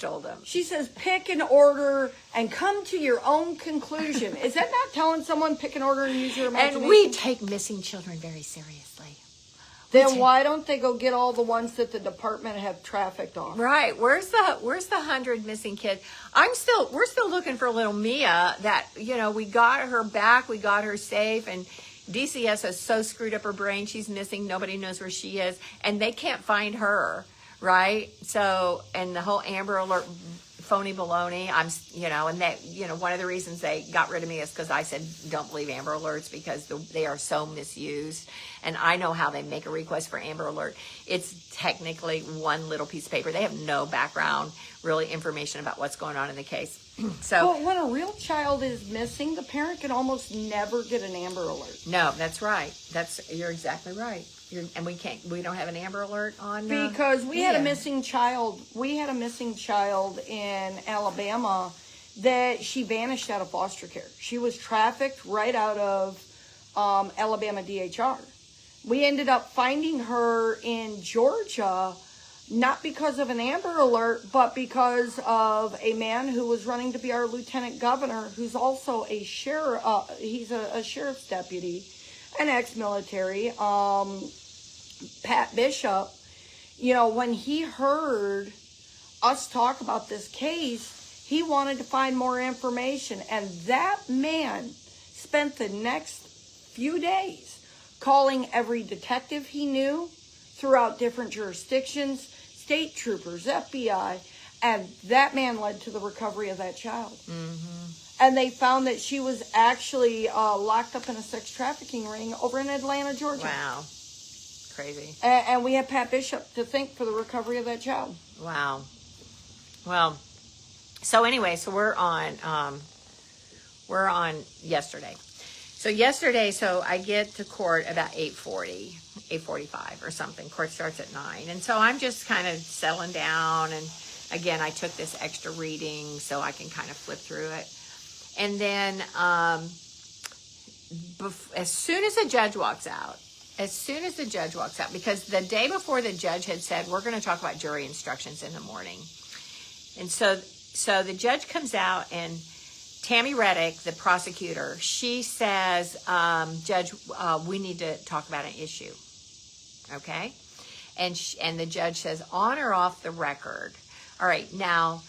told them. She says, pick an order and come to your own conclusion. Is that not telling someone pick an order and use your imagination? And we take missing children very seriously. Then why don't they go get all the ones that the department have trafficked off? Right. Where's the 100 missing kids? We're still looking for little Mia. That we got her back, we got her safe, and DCS has so screwed up her brain. She's missing. Nobody knows where she is, and they can't find her. Right. So, and the whole Amber Alert phony baloney. And that, one of the reasons they got rid of me is because I said, don't believe Amber Alerts, because they are so misused. And I know how they make a request for Amber Alert. It's technically one little piece of paper. They have no background, really, information about what's going on in the case. Well, when a real child is missing, the parent can almost never get an Amber Alert. No, that's right. You're exactly right. And we don't have an Amber Alert on because we had a missing child. We had a missing child in Alabama that she vanished out of foster care. She was trafficked right out of Alabama DHR. We ended up finding her in Georgia, not because of an Amber Alert, but because of a man who was running to be our lieutenant governor, who's also a sheriff. He's a sheriff's deputy, an ex-military. Pat Bishop, when he heard us talk about this case, he wanted to find more information. And that man spent the next few days calling every detective he knew throughout different jurisdictions, state troopers, FBI, and that man led to the recovery of that child. Mm-hmm. And they found that she was actually locked up in a sex trafficking ring over in Atlanta, Georgia. Wow. Crazy. And we have Pat Bishop to thank for the recovery of that child. Wow. Well, so anyway, so we're on yesterday. So I get to court about 8:40, 8:45 or something. Court starts at 9. And so I'm just kind of settling down. And again, I took this extra reading so I can kind of flip through it. And then as soon as the judge walks out, because the day before the judge had said, we're going to talk about jury instructions in the morning. And so the judge comes out, and Tammy Reddick, the prosecutor, she says, Judge, we need to talk about an issue. Okay? And the judge says, on or off the record. All right, now,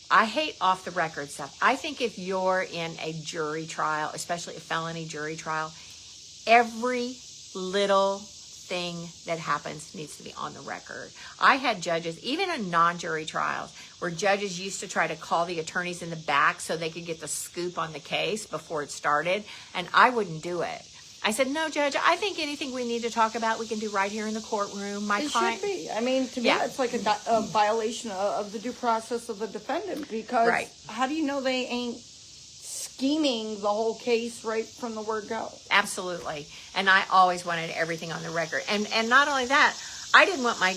I hate off the record stuff. I think if you're in a jury trial, especially a felony jury trial, every little thing that happens needs to be on the record. I had judges, even in non-jury trials, where judges used to try to call the attorneys in the back so they could get the scoop on the case before it started, and I wouldn't do it. I said, no, Judge, I think anything we need to talk about, we can do right here in the courtroom. It should be. I mean, to me, it's like a violation of the due process of the defendant, because how do you know they ain't scheming the whole case right from the word go? Absolutely. And I always wanted everything on the record. And not only that, I didn't want my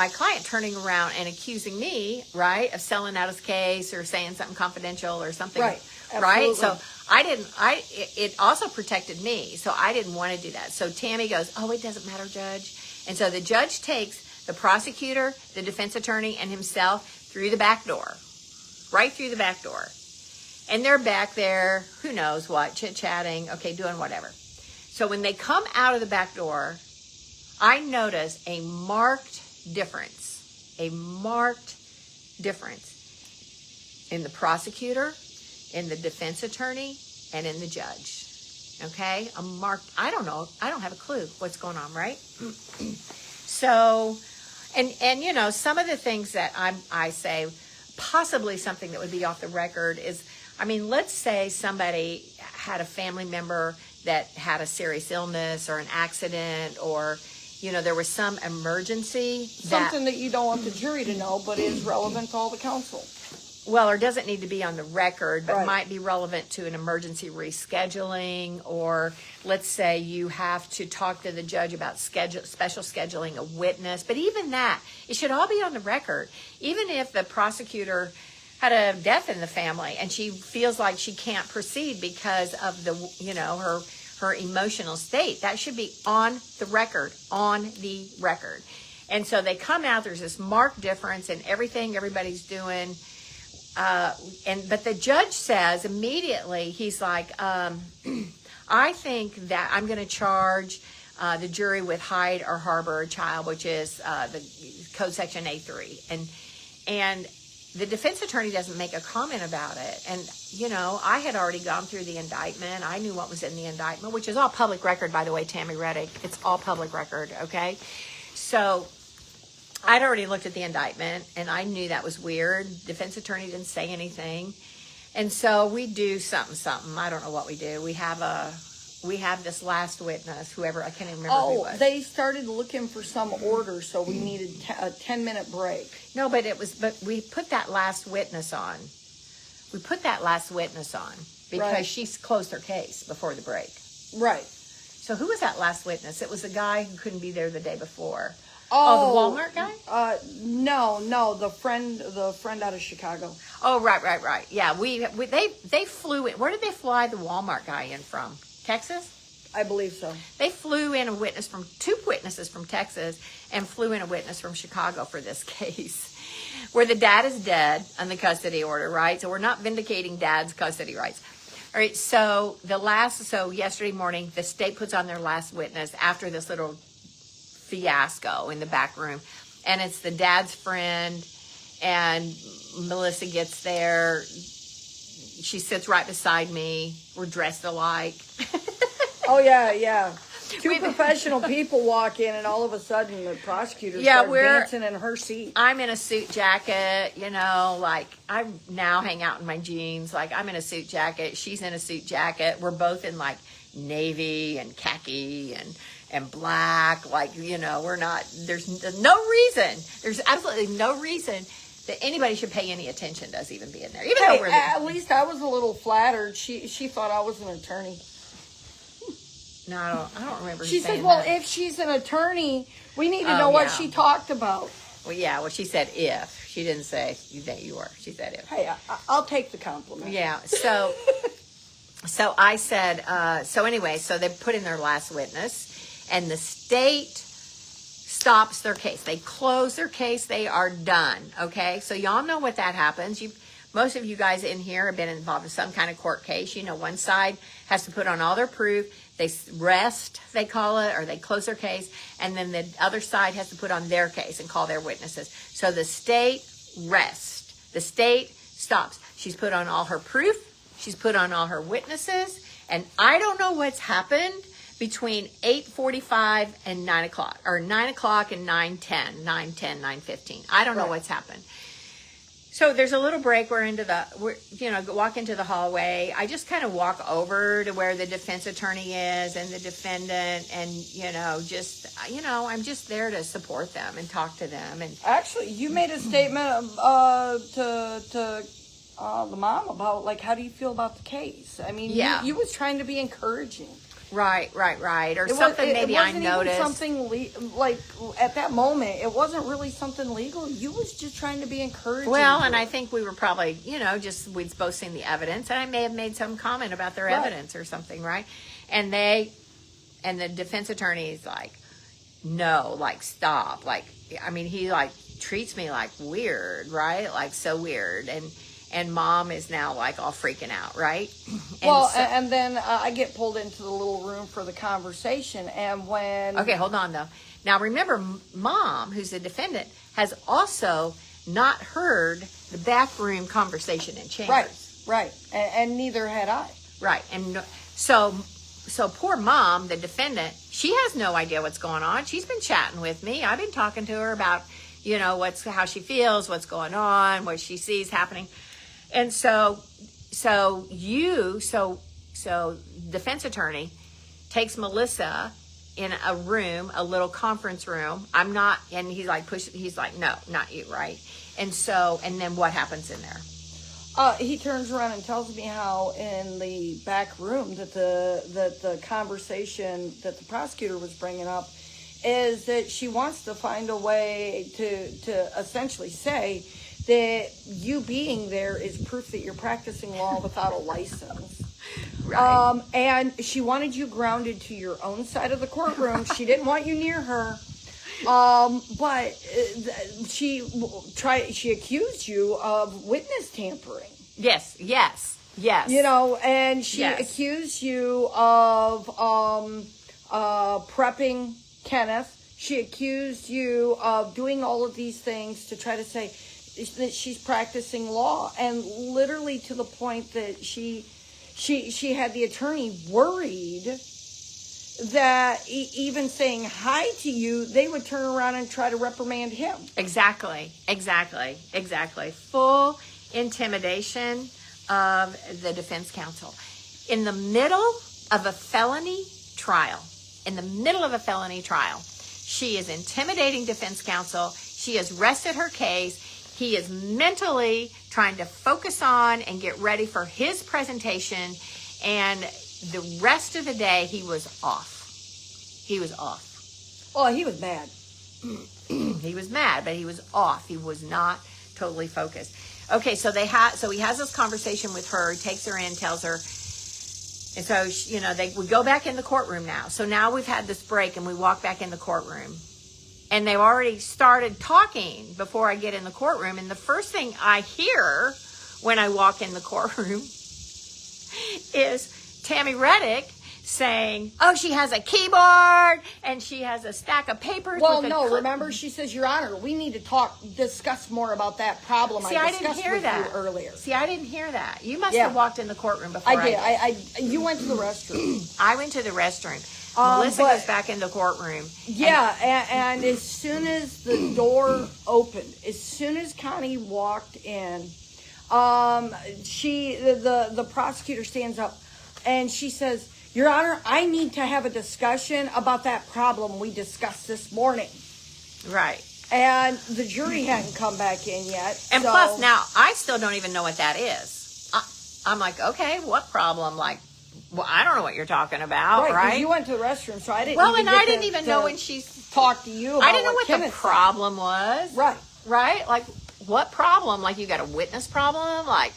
client turning around and accusing me, right, of selling out his case or saying something confidential or something. Right. Right? So it also protected me. So I didn't want to do that. So Tammy goes, oh, it doesn't matter, Judge. And so the judge takes the prosecutor, the defense attorney, and himself through the back door, right through the back door. And they're back there, who knows what, chit-chatting, okay, doing whatever. So when they come out of the back door, I notice a marked difference a marked difference in the prosecutor, in the defense attorney, and in the judge. Okay? A marked, I don't know. I don't have a clue what's going on, right? So, and you know, some of the things that I say, possibly something that would be off the record is, I mean, let's say somebody had a family member that had a serious illness or an accident, or, you know, there was some emergency. Something that you don't want the jury to know, but is relevant to all the counsel. Well, or doesn't need to be on the record, but Right. might be relevant to an emergency rescheduling, or let's say you have to talk to the judge about special scheduling a witness. But even that, it should all be on the record. Even if the prosecutor had a death in the family and she feels like she can't proceed because of the, you know, her emotional state, that should be on the record, And so they come out, there's this marked difference in everything everybody's doing. But the judge says immediately, he's like, I think that I'm going to charge the jury with hide or harbor a child, which is the code section A3. And the defense attorney doesn't make a comment about it. And, you know, I had already gone through the indictment. I knew what was in the indictment, which is all public record, by the way, Tammy Reddick. It's all public record, okay? So I'd already looked at the indictment, and I knew that was weird. Defense attorney didn't say anything. And so we do something. I don't know what we do. We have this last witness, whoever, I can't even remember who it was. They started looking for some order, so we needed a 10-minute break. No, but we put that last witness on. Because Right. she's closed her case before the break. Right. So who was that last witness? It was the guy who couldn't be there the day before. Oh, the Walmart guy? No, the friend out of Chicago. Oh, right. Yeah, they flew in. Where did they fly the Walmart guy in from? Texas? I believe so. They flew in two witnesses from Texas, and flew in a witness from Chicago for this case, where the dad is dead on the custody order, right? So we're not vindicating dad's custody rights. All right, so yesterday morning, the state puts on their last witness after this little fiasco in the back room, and it's the dad's friend, and Melissa gets there. She sits right beside me. We're dressed alike. Oh yeah. Two professional people walk in, and all of a sudden the prosecutor starts dancing in her seat. I'm in a suit jacket, you know, like I now hang out in my jeans. Like I'm in a suit jacket. She's in a suit jacket. We're both in like navy and khaki and black. Like, you know, there's absolutely no reason that anybody should pay any attention to us even being there. Even though at least I was a little flattered. She thought I was an attorney. No, I don't remember. She saying said, well, that. if she's an attorney, we need to know what she talked about. Well, yeah, she said if. She didn't say that you were. She said if. Hey, I'll take the compliment. Yeah, so I said, so they put in their last witness, and the state stops their case. They close their case. They are done, okay? So y'all know what that happens. Most of you guys in here have been involved in some kind of court case. You know, one side has to put on all their proof. They rest, they call it, or they close their case, and then the other side has to put on their case and call their witnesses. So the state rests. The state stops. She's put on all her proof. She's put on all her witnesses, and I don't know what's happened between 8:45 and 9 o'clock, or 9 o'clock and 9:10, 9:15. I don't know what's happened. So there's a little break. Walk into the hallway. I just kind of walk over to where the defense attorney is and the defendant, and I'm just there to support them and talk to them. And actually, you made a statement to the mom about, like, how do you feel about the case? I mean, you was trying to be encouraging. Right. Or something maybe I noticed. Something like at that moment, it wasn't really something legal. You was just trying to be encouraging. Well, and I think we were probably, we'd both seen the evidence, and I may have made some comment about their evidence or something, right? And the defense attorney is like, no, like, stop. Like, I mean, he like treats me like weird, right? Like, so weird. And mom is now like all freaking out, right? And then I get pulled into the little room for the conversation. And when... Okay, hold on though. Now remember, mom, who's the defendant, has also not heard the backroom conversation in chambers. Right. And neither had I. Right. And so poor mom, the defendant, she has no idea what's going on. She's been chatting with me. I've been talking to her about, how she feels, what's going on, what she sees happening. And so defense attorney takes Melissa in a room, a little conference room. And he's like, no, not you, right? And then what happens in there? He turns around and tells me how in the back room that the conversation that the prosecutor was bringing up is that she wants to find a way to essentially say that you being there is proof that you're practicing law without a license. Right. And she wanted you grounded to your own side of the courtroom. She didn't want you near her. But she accused you of witness tampering. Yes. And she accused you of prepping Kenneth. She accused you of doing all of these things to try to say that she's practicing law, and literally to the point that she had the attorney worried that even saying hi to you, they would turn around and try to reprimand him. Exactly. Full intimidation of the defense counsel. In the middle of a felony trial, she is intimidating defense counsel. She has rested her case. He is mentally trying to focus on and get ready for his presentation. And the rest of the day, he was off. Oh, he was mad. He was mad, but he was off. He was not totally focused. Okay, so he has this conversation with her. He takes her in, tells her. And so, we go back in the courtroom now. So now we've had this break and we walk back in the courtroom. And they've already started talking before I get in the courtroom. And the first thing I hear when I walk in the courtroom is Tammy Reddick saying, oh, she has a keyboard and she has a stack of papers. Remember, she says, Your Honor, we need to discuss more about that problem. See, I didn't hear that earlier. See, I didn't hear that. You must have walked in the courtroom before I did. You went to the restroom. I went to the restroom. Melissa goes back in the courtroom. Yeah, and as soon as the door opened, as soon as Connie walked in, the prosecutor stands up and she says, Your Honor, I need to have a discussion about that problem we discussed this morning. Right. And the jury hadn't come back in yet. And plus, now, I still don't even know what that is. I'm like, okay, what problem? Like, well, I don't know what you're talking about, right? You went to the restroom, so I didn't I didn't even know when she talked to you about I didn't know what the problem was. Right? Like, what problem? Like, you got a witness problem? Like,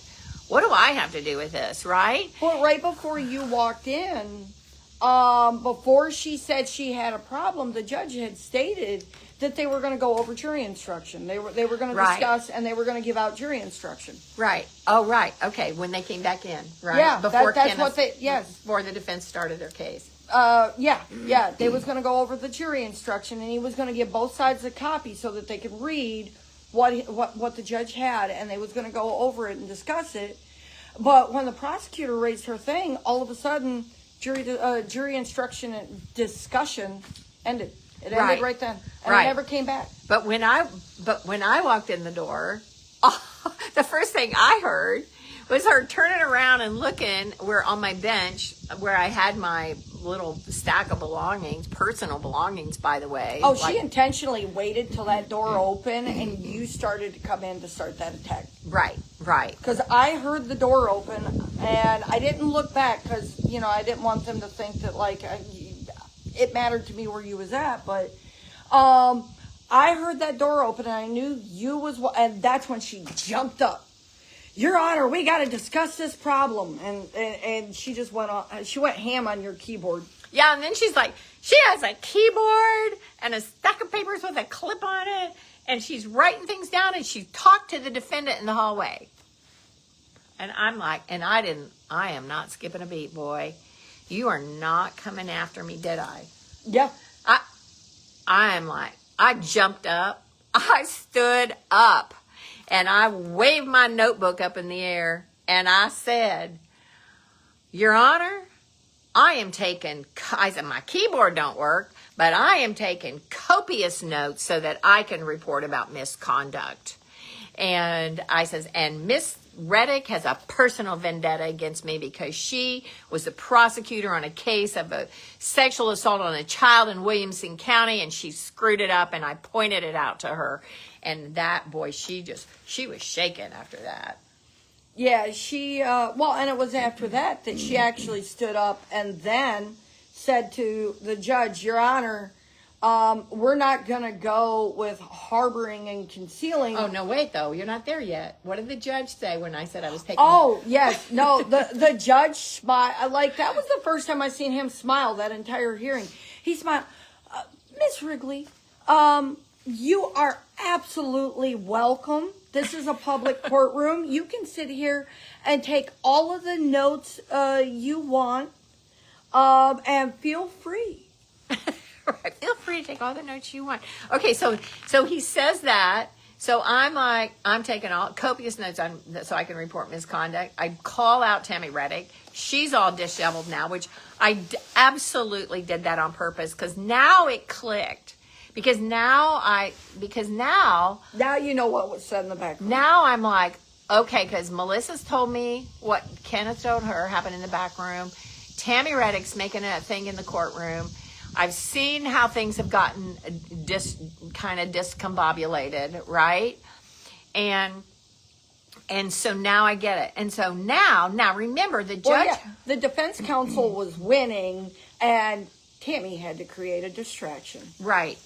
what do I have to do with this, right? Well, right before you walked in, before she said she had a problem, the judge had stated that they were going to go over jury instruction. They were going to discuss and they were going to give out jury instruction. Right. Oh, right. Okay. When they came back in, right? Yeah. Before before the defense started their case. Yeah. They was going to go over the jury instruction, and he was going to give both sides a copy so that they could read what the judge had, and they was going to go over it and discuss it. But when the prosecutor raised her thing, all of a sudden, jury instruction and discussion ended. It ended right then, and it never came back. But when I walked in the door, the first thing I heard was her turning around and looking where on my bench where I had my little stack of belongings, personal belongings, by the way. Oh, she intentionally waited till that door opened and you started to come in to start that attack. Right. Because I heard the door open and I didn't look back because, I didn't want them to think that, it mattered to me where you was at. But I heard that door open and I knew you was, and that's when she jumped up. Your Honor, we got to discuss this problem. And she just went on. She went ham on your keyboard. Yeah, and then she's like, she has a keyboard and a stack of papers with a clip on it. And she's writing things down and she talked to the defendant in the hallway. And I'm like, I am not skipping a beat, boy. You are not coming after me, did I? Yeah. I am like, I jumped up. I stood up and I waved my notebook up in the air and I said, Your Honor, I said, my keyboard don't work, but I am taking copious notes so that I can report about misconduct. And I says, and Miss Reddick has a personal vendetta against me because she was the prosecutor on a case of a sexual assault on a child in Williamson County, and she screwed it up, and I pointed it out to her. And that, boy, she was shaken after that. Yeah, and it was after that she actually stood up and then said to the judge, Your Honor, we're not going to go with harboring and concealing. Oh, no, wait, though. You're not there yet. What did the judge say when I said I was taking... Oh, yes. No, the judge smiled. Like, that was the first time I seen him smile that entire hearing. He smiled. Miss Reguli, you are absolutely welcome. This is a public courtroom. You can sit here and take all of the notes you want, and feel free. Right. Feel free to take all the notes you want. Okay, so he says that. So I'm like, I'm taking all copious notes so I can report misconduct. I call out Tammy Reddick. She's all disheveled now, which I absolutely did that on purpose because now it clicked. Because now you know what was said in the back room. Now I'm like, okay, because Melissa's told me what Kenneth told her happened in the back room. Tammy Reddick's making a thing in the courtroom. I've seen how things have gotten kind of discombobulated, right? And so now I get it. And so now remember the judge... the defense counsel was winning, and Tammy had to create a distraction. Right.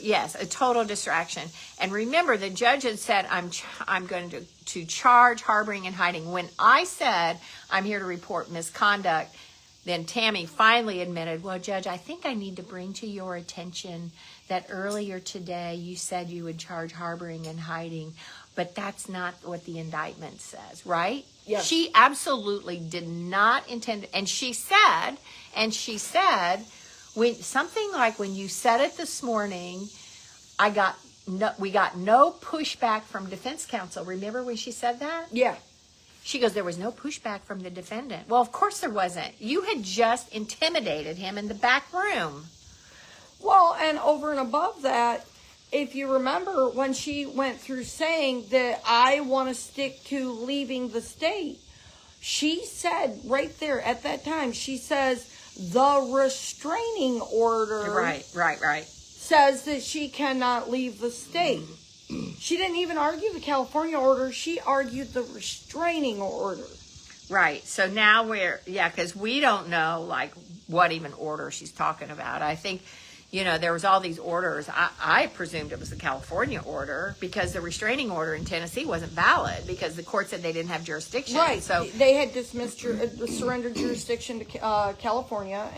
Yes, a total distraction. And remember, the judge had said, I'm going to charge harboring and hiding. When I said, I'm here to report misconduct, then Tammy finally admitted, well, Judge, I think I need to bring to your attention that earlier today you said you would charge harboring and hiding, but that's not what the indictment says, right? Yes. She absolutely did not intend, and she said, when something like when you said it this morning, we got no pushback from defense counsel. Remember when she said that? Yeah. She goes, there was no pushback from the defendant. Well, of course there wasn't. You had just intimidated him in the back room. Well, and over and above that, if you remember when she went through saying that I want to stick to leaving the state, she said right there at that time, she says the restraining order Right. says that she cannot leave the state. She didn't even argue the California order. She argued the restraining order. Right. So now because we don't know, like, what even order she's talking about. I think, there was all these orders. I presumed it was the California order because the restraining order in Tennessee wasn't valid because the court said they didn't have jurisdiction. Right. So they had dismissed, surrendered jurisdiction to California.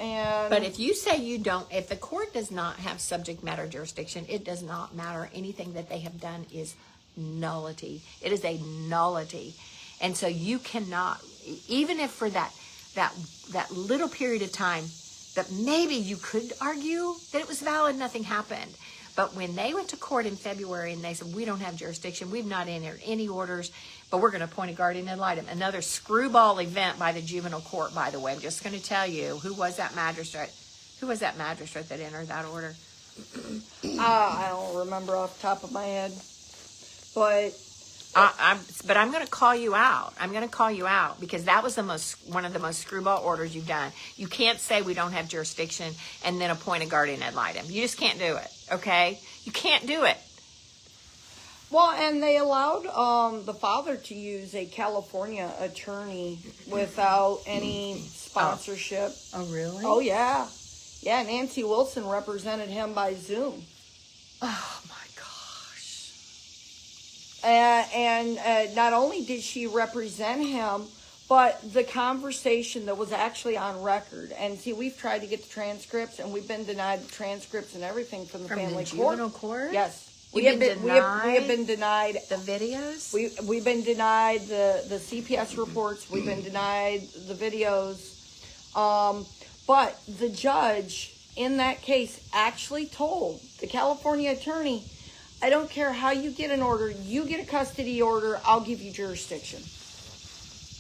But if you say if the court does not have subject matter jurisdiction, it does not matter. Anything that they have done is nullity. It is a nullity. And so you cannot, even if for that little period of time, that maybe you could argue that it was valid, nothing happened. But when they went to court in February and they said, we don't have jurisdiction, we've not entered any orders, but we're going to appoint a guardian ad litem. Another screwball event by the juvenile court, by the way. I'm just going to tell you, who was that magistrate that entered that order? I don't remember off the top of my head. But I'm going to call you out. I'm going to call you out because that was one of the most screwball orders you've done. You can't say we don't have jurisdiction and then appoint a guardian ad litem. You just can't do it, okay? You can't do it. Well, and they allowed the father to use a California attorney without any sponsorship. Oh, really? Oh, yeah. Yeah, Nancy Wilson represented him by Zoom. Oh, my gosh. And not only did she represent him, but the conversation that was actually on record. And see, we've tried to get the transcripts, and we've been denied the transcripts and everything from the family court. Juvenile court? Yes. We have been denied the videos. We've been denied the CPS reports. We've been denied the videos. But the judge in that case actually told the California attorney, I don't care how you get an order, you get a custody order, I'll give you jurisdiction.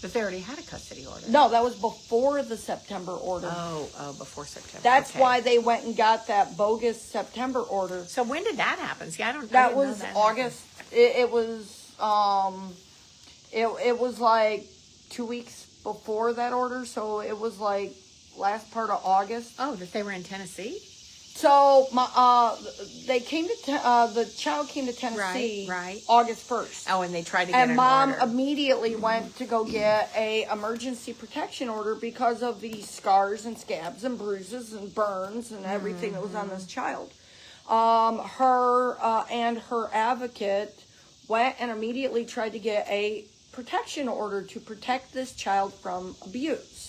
But they already had a custody order. No, that was before the September order. Oh, before September. That's why they went and got that bogus September order. So when did that happen? See, That was August. It was it was like 2 weeks before that order, so it was like last part of August. Oh, that they were in Tennessee? So they came to the child came to Tennessee right. August 1st. Oh, and they tried to get an Mom order. immediately went to go get a emergency protection order because of the scars and scabs and bruises and burns and everything that was on this child. Her and her advocate went and immediately tried to get a protection order to protect this child from abuse.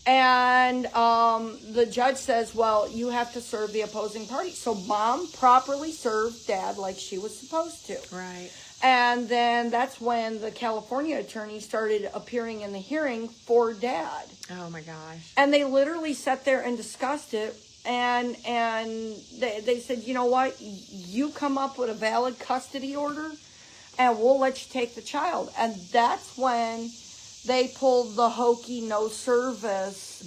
And the judge says, well, you have to serve the opposing party. So Mom properly served Dad like she was supposed to. Right. And then that's when the California attorney started appearing in the hearing for Dad. Oh, my gosh. And they literally sat there and discussed it. And they said, you know what? You come up with a valid custody order and we'll let you take the child. And that's when they pulled the hokey no service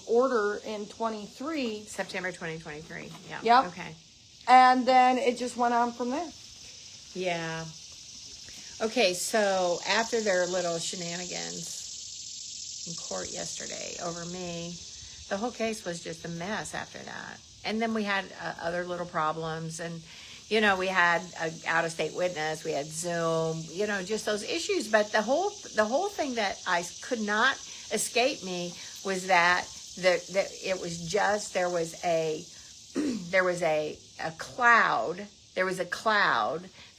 order in 23. September 2023. Yeah. Yep. Okay. And then it just went on from there. Yeah. Okay, so after their little shenanigans in court yesterday over me, the whole case was just a mess after that. And then we had other little problems, and we had an out-of-state witness, we had Zoom, just those issues. But the whole thing that I could not escape me was that it was just there was a cloud that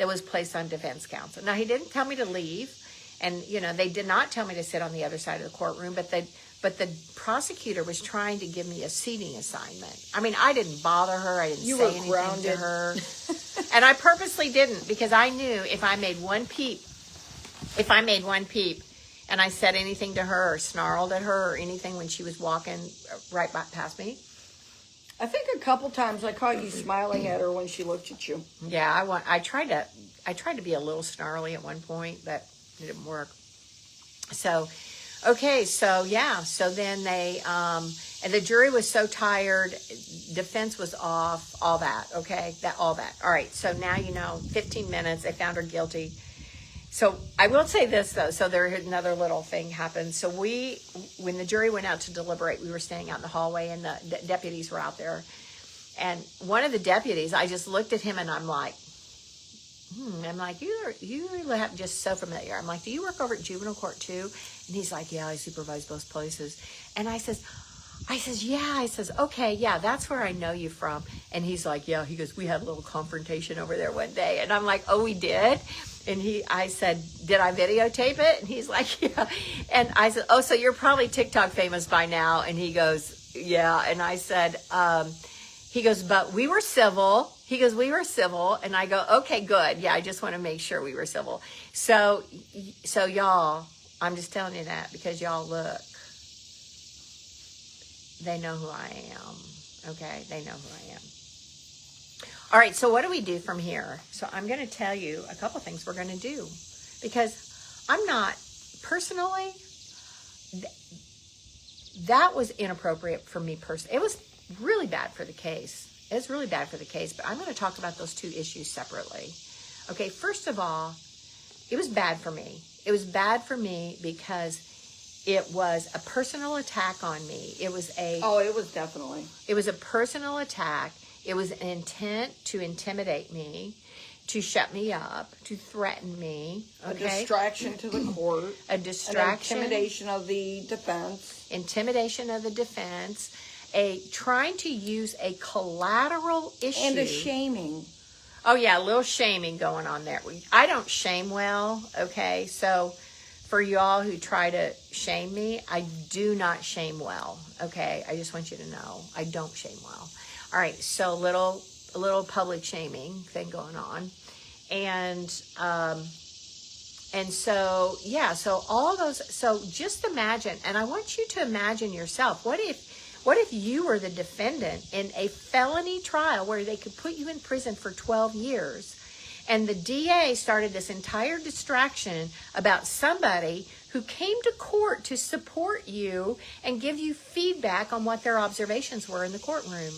was placed on defense counsel. Now, he didn't tell me to leave, and they did not tell me to sit on the other side of the courtroom, but the prosecutor was trying to give me a seating assignment. I mean, I didn't bother her. I didn't say anything to her. And I purposely didn't, because I knew if I made one peep and I said anything to her or snarled at her or anything when she was walking right past me. I think a couple times I caught you smiling at her when she looked at you. Yeah, I tried to be a little snarly at one point, but it didn't work. So, okay, so then they, and the jury was so tired, defense was off, all that, okay, all that. All right, so now 15 minutes, they found her guilty. So I will say this, though, so there another little thing happened. So when the jury went out to deliberate, we were standing out in the hallway, and the deputies were out there. And one of the deputies, I just looked at him, and I'm like, you have just so familiar. I'm like, do you work over at juvenile court too? And he's like, yeah, I supervise both places. And I says, yeah. I says, okay, yeah, that's where I know you from. And he's like, yeah. He goes, we had a little confrontation over there one day. And I'm like, oh, we did? And I said, did I videotape it? And he's like, yeah. And I said, oh, so you're probably TikTok famous by now. And he goes, yeah. And I said, he goes, but we were civil. He goes, we were civil. And I go, okay, good. Yeah, I just want to make sure we were civil. So y'all, I'm just telling you that because y'all look. They know who I am. Okay, they know who I am. All right, so what do we do from here? So I'm going to tell you a couple things we're going to do, because I'm not, personally, that was inappropriate for me personally. It was really bad for the case. It's really bad for the case, but I'm going to talk about those two issues separately. Okay, first of all, it was bad for me. It was bad for me because it was a personal attack on me. It was definitely. It was a personal attack. It was an intent to intimidate me, to shut me up, to threaten me. Okay? A distraction to the court. A distraction. An intimidation of the defense. Intimidation of the defense. Trying to use a collateral issue. And a shaming. Oh, yeah, a little shaming going on there. I don't shame well, okay? So for y'all who try to shame me, I do not shame well, okay? I just want you to know I don't shame well. All right, so little little public shaming thing going on. And so, yeah, so all those, so just imagine, and I want you to imagine yourself, what if you were the defendant in a felony trial where they could put you in prison for 12 years, and the DA started this entire distraction about somebody who came to court to support you and give you feedback on what their observations were in the courtroom.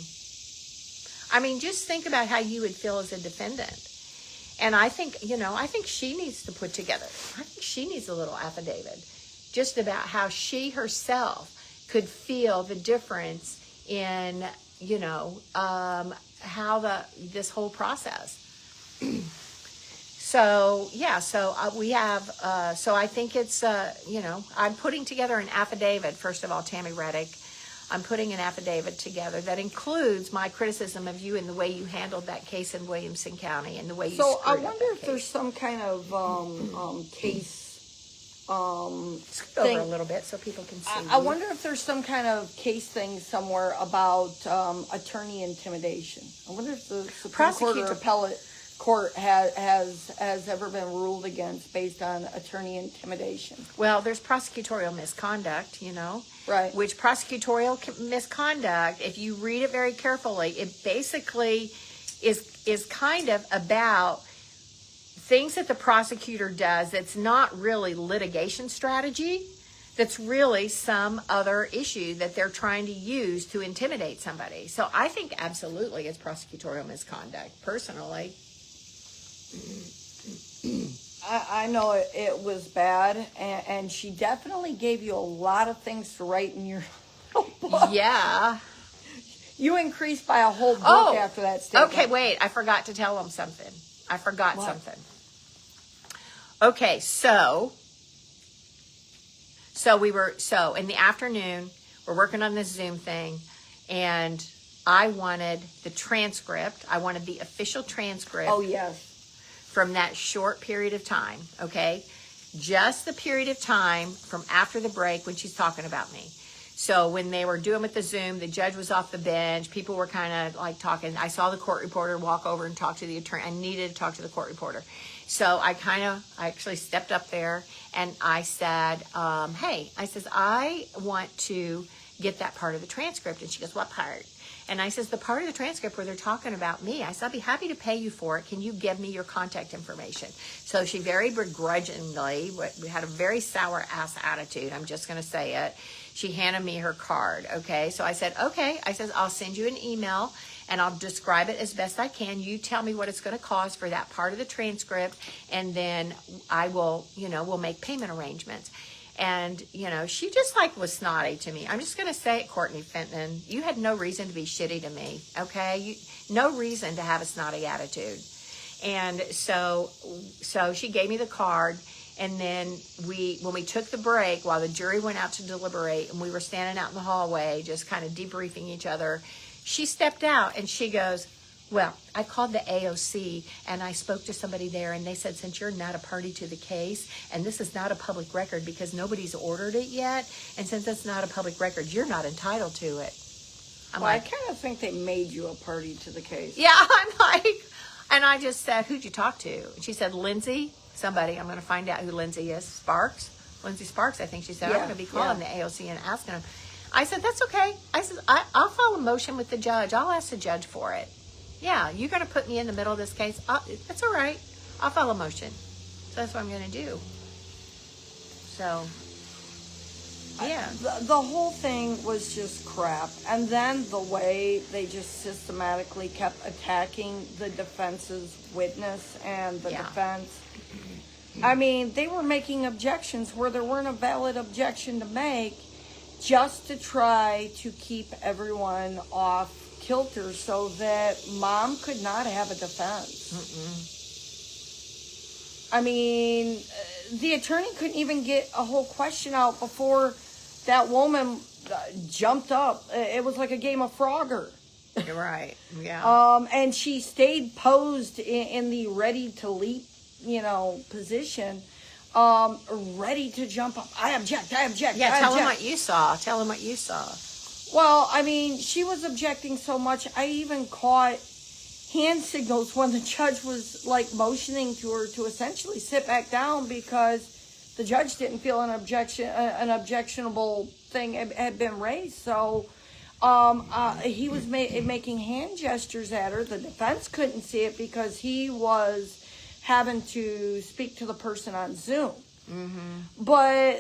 I mean, just think about how you would feel as a defendant. And I think, I think she needs to put together, I think she needs a little affidavit just about how she herself could feel the difference in, how this whole process. So, yeah, so we have, so I think it's, I'm putting together an affidavit, first of all, Tammy Reddick. I'm putting an affidavit together that includes my criticism of you and the way you handled that case in Williamson County and the way you So I screwed up wonder that if case. there's some kind of case Scoot over a little bit so people can see. I wonder if there's some kind of case thing somewhere about attorney intimidation. I wonder if the Supreme Court or appellate court has ever been ruled against based on attorney intimidation. Well, there's prosecutorial misconduct, Right. Which prosecutorial misconduct, if you read it very carefully, it basically is kind of about things that the prosecutor does that's not really litigation strategy, that's really some other issue that they're trying to use to intimidate somebody. So I think absolutely it's prosecutorial misconduct, personally. I know it was bad, and she definitely gave you a lot of things to write in your book. Yeah. You increased by a whole book after that statement. Okay, wait. I forgot to tell them something. I forgot What? something. Okay, so in the afternoon, we're working on this Zoom thing, and I wanted the transcript. I wanted the official transcript. Oh, yes. From that short period of time, okay? Just the period of time from after the break when she's talking about me. So when they were doing with the Zoom, the judge was off the bench. People were kind of like talking. I saw the court reporter walk over and talk to the attorney. I needed to talk to the court reporter. So I actually stepped up there and I said, hey, I says, I want to get that part of the transcript. And she goes, what part? And I says, the part of the transcript where they're talking about me, I said, I'll be happy to pay you for it. Can you give me your contact information? So she very begrudgingly, we had a very sour ass attitude. I'm just going to say it. She handed me her card. Okay. So I said, okay. I says, I'll send you an email and I'll describe it as best I can. You tell me what it's going to cost for that part of the transcript. And then I will, we'll make payment arrangements. And, she just was snotty to me. I'm just going to say it, Courtney Fenton. You had no reason to be shitty to me, okay? No reason to have a snotty attitude. And so she gave me the card. And then when we took the break, while the jury went out to deliberate, and we were standing out in the hallway, just kind of debriefing each other, she stepped out and she goes, well, I called the AOC and I spoke to somebody there and they said, since you're not a party to the case and this is not a public record because nobody's ordered it yet, and since it's not a public record, you're not entitled to it. I kind of think they made you a party to the case. Yeah, and I just said, who'd you talk to? And she said, Lindsay, somebody. I'm going to find out who Lindsay is. Lindsay Sparks, I think she said. Yeah, I'm going to be calling the AOC and asking them. I said, that's okay. I said, I'll file a motion with the judge. I'll ask the judge for it. Yeah, you're going to put me in the middle of this case? That's all right. I'll file a motion. So that's what I'm going to do. So, yeah. The whole thing was just crap. And then the way they just systematically kept attacking the defense's witness and the defense. I mean, they were making objections where there weren't a valid objection to make, just to try to keep everyone off kilter so that mom could not have a defense. I mean, the attorney couldn't even get a whole question out before that woman jumped up. It was like a game of Frogger. You're right. Yeah. And she stayed posed in the ready to leap, position, ready to jump up. I object. Yeah, tell him what you saw. Well, I mean, she was objecting so much. I even caught hand signals when the judge was like motioning to her to essentially sit back down because the judge didn't feel an objectionable thing had been raised. So he was making hand gestures at her. The defense couldn't see it because he was having to speak to the person on Zoom. But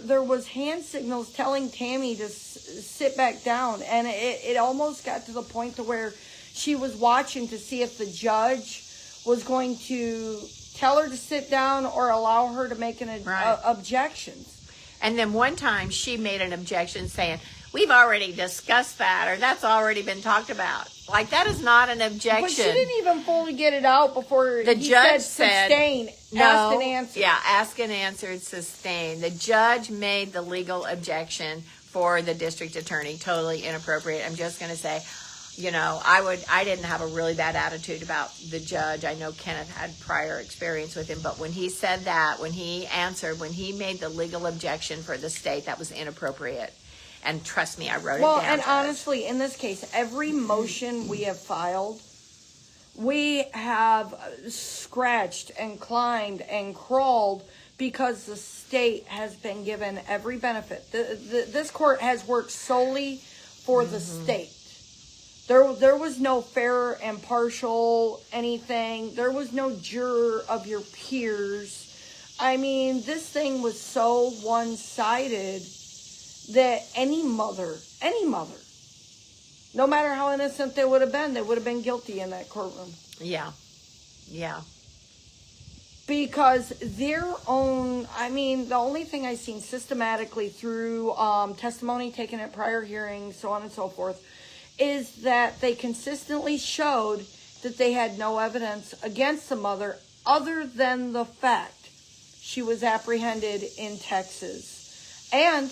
there was hand signals telling Tammy to sit back down, and it almost got to the point to where she was watching to see if the judge was going to tell her to sit down or allow her to make an objections. And then one time she made an objection saying, "We've already discussed that," or "That's already been talked about." Like, that is not an objection. But she didn't even fully get it out before the judge said sustain, no, asked and answered. Yeah, asked and answered, sustain. The judge made the legal objection for the district attorney. Totally inappropriate. I'm just going to say, I didn't have a really bad attitude about the judge. I know Kenneth had prior experience with him, but when he said that, when he made the legal objection for the state, that was inappropriate. And trust me, I wrote it down. Well, and honestly, in this case, every motion we have filed, we have scratched and climbed and crawled because the state has been given every benefit. This court has worked solely for the state. There was no fair, impartial anything. There was no juror of your peers. I mean, this thing was so one-sided that any mother, no matter how innocent they would have been guilty in that courtroom. Yeah. Because the only thing I've seen systematically through testimony taken at prior hearings, so on and so forth, is that they consistently showed that they had no evidence against the mother other than the fact she was apprehended in Texas. And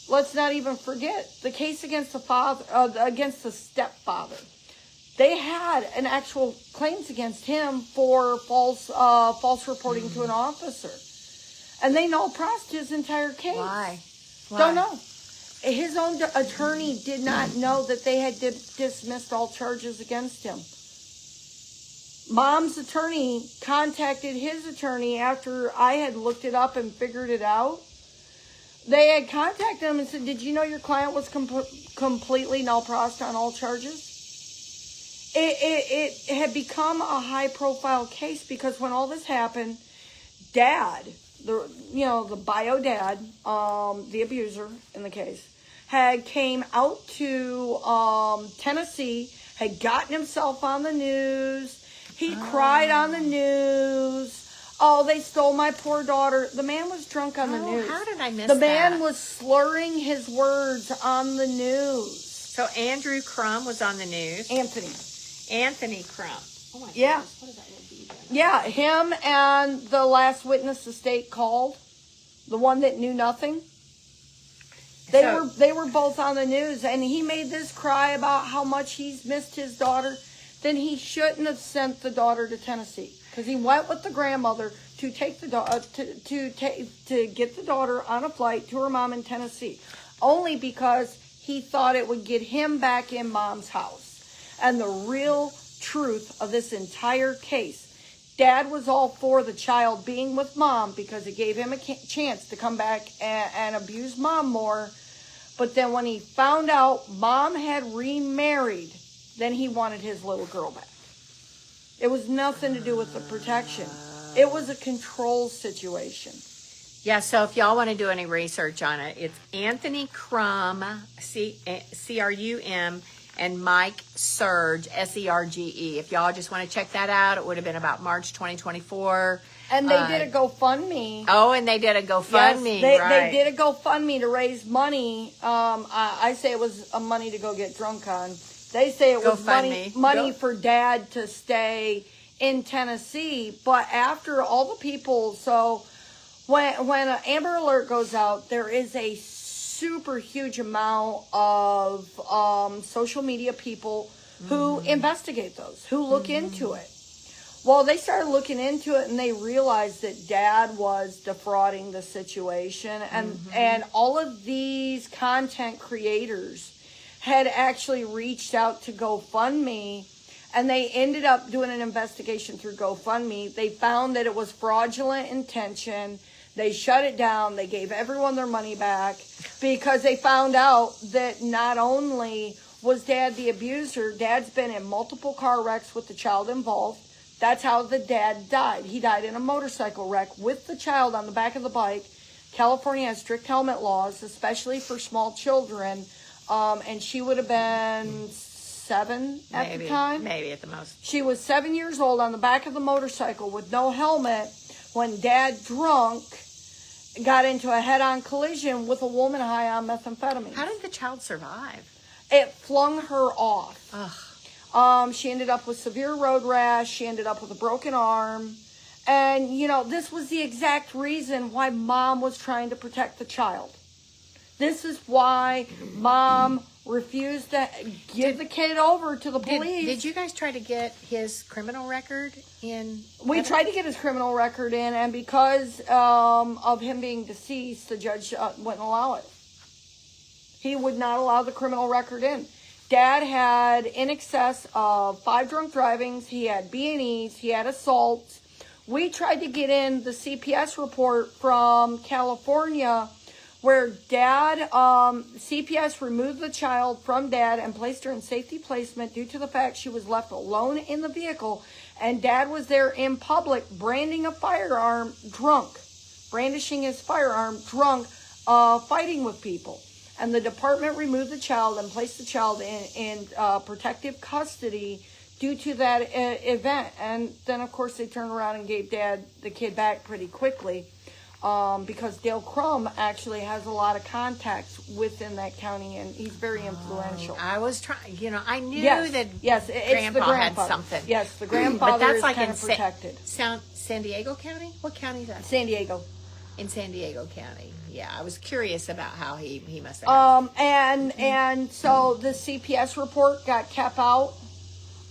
let's not even forget the case against against the stepfather. They had an actual claims against him for false reporting to an officer, and they null-prossed his entire case. Why? Don't know. His own attorney did not know that they had dismissed all charges against him. Mom's attorney contacted his attorney after I had looked it up and figured it out. They had contacted him and said, "Did you know your client was completely null-prossed on all charges?" It had become a high-profile case because when all this happened, Dad, the bio dad, the abuser in the case, had came out to Tennessee, had gotten himself on the news. He cried on the news. "Oh, they stole my poor daughter." The man was drunk on the news. How did I miss that? The man was slurring his words on the news. So Andrew Crum was on the news. Anthony Crum. Oh my yeah. goodness, what is that little bee doing? Yeah, him and the last witness the state called, the one that knew nothing. They were both on the news, and he made this cry about how much he's missed his daughter. Then he shouldn't have sent the daughter to Tennessee, because he went with the grandmother to take the to get the daughter on a flight to her mom in Tennessee, only because he thought it would get him back in Mom's house. And the real truth of this entire case, Dad was all for the child being with Mom because it gave him a chance to come back and abuse Mom more. But then when he found out Mom had remarried, then he wanted his little girl back. It was nothing to do with the protection. It was a control situation. Yeah, so if y'all want to do any research on it, it's Anthony Crum, C-R-U-M, and Mike Serge, S-E-R-G-E. If y'all just want to check that out, it would have been about March 2024. And they did a GoFundMe. Oh, and they did a GoFundMe, yes, right. They did a GoFundMe to raise money. I say it was money to go get drunk on. They say it was money for Dad to stay in Tennessee. But after all the people, so when an Amber Alert goes out, there is a super huge amount of social media people who investigate those, who look into it. Well, they started looking into it, and they realized that Dad was defrauding the situation, and all of these content creators had actually reached out to GoFundMe And they ended up doing an investigation through GoFundMe. They found that it was fraudulent intention. They shut it down. They gave everyone their money back because they found out that not only was Dad the abuser, Dad's been in multiple car wrecks with the child involved. That's how the dad died. He died in a motorcycle wreck with the child on the back of the bike. California has strict helmet laws, especially for small children. And she would have been 7 at the time. Maybe at the most. She was 7 years old on the back of the motorcycle with no helmet when Dad, drunk, got into a head-on collision with a woman high on methamphetamine. How did the child survive? It flung her off. Ugh. She ended up with severe road rash. She ended up with a broken arm. And, this was the exact reason why Mom was trying to protect the child. This is why Mom refused to give the kid over to the police. Did you guys try to get his criminal record in? We tried to get his criminal record in, and because of him being deceased, the judge wouldn't allow it. He would not allow the criminal record in. Dad had in excess of 5 drunk drivings. He had B&Es. He had assaults. We tried to get in the CPS report from California where Dad, CPS removed the child from Dad and placed her in safety placement due to the fact she was left alone in the vehicle, and Dad was there in public brandishing his firearm, drunk, fighting with people. And the department removed the child and placed the child in protective custody due to that event. And then, of course, they turned around and gave Dad the kid back pretty quickly. Because Dale Crum actually has a lot of contacts within that county, and he's very influential. I was trying, I knew that it's Grandpa the grandfather. had something. Yes, the grandfather but that's is like kind in of protected. San Diego County? What county is that? San Diego. In San Diego County. Yeah, I was curious about how he must have. And so the CPS report got kept out.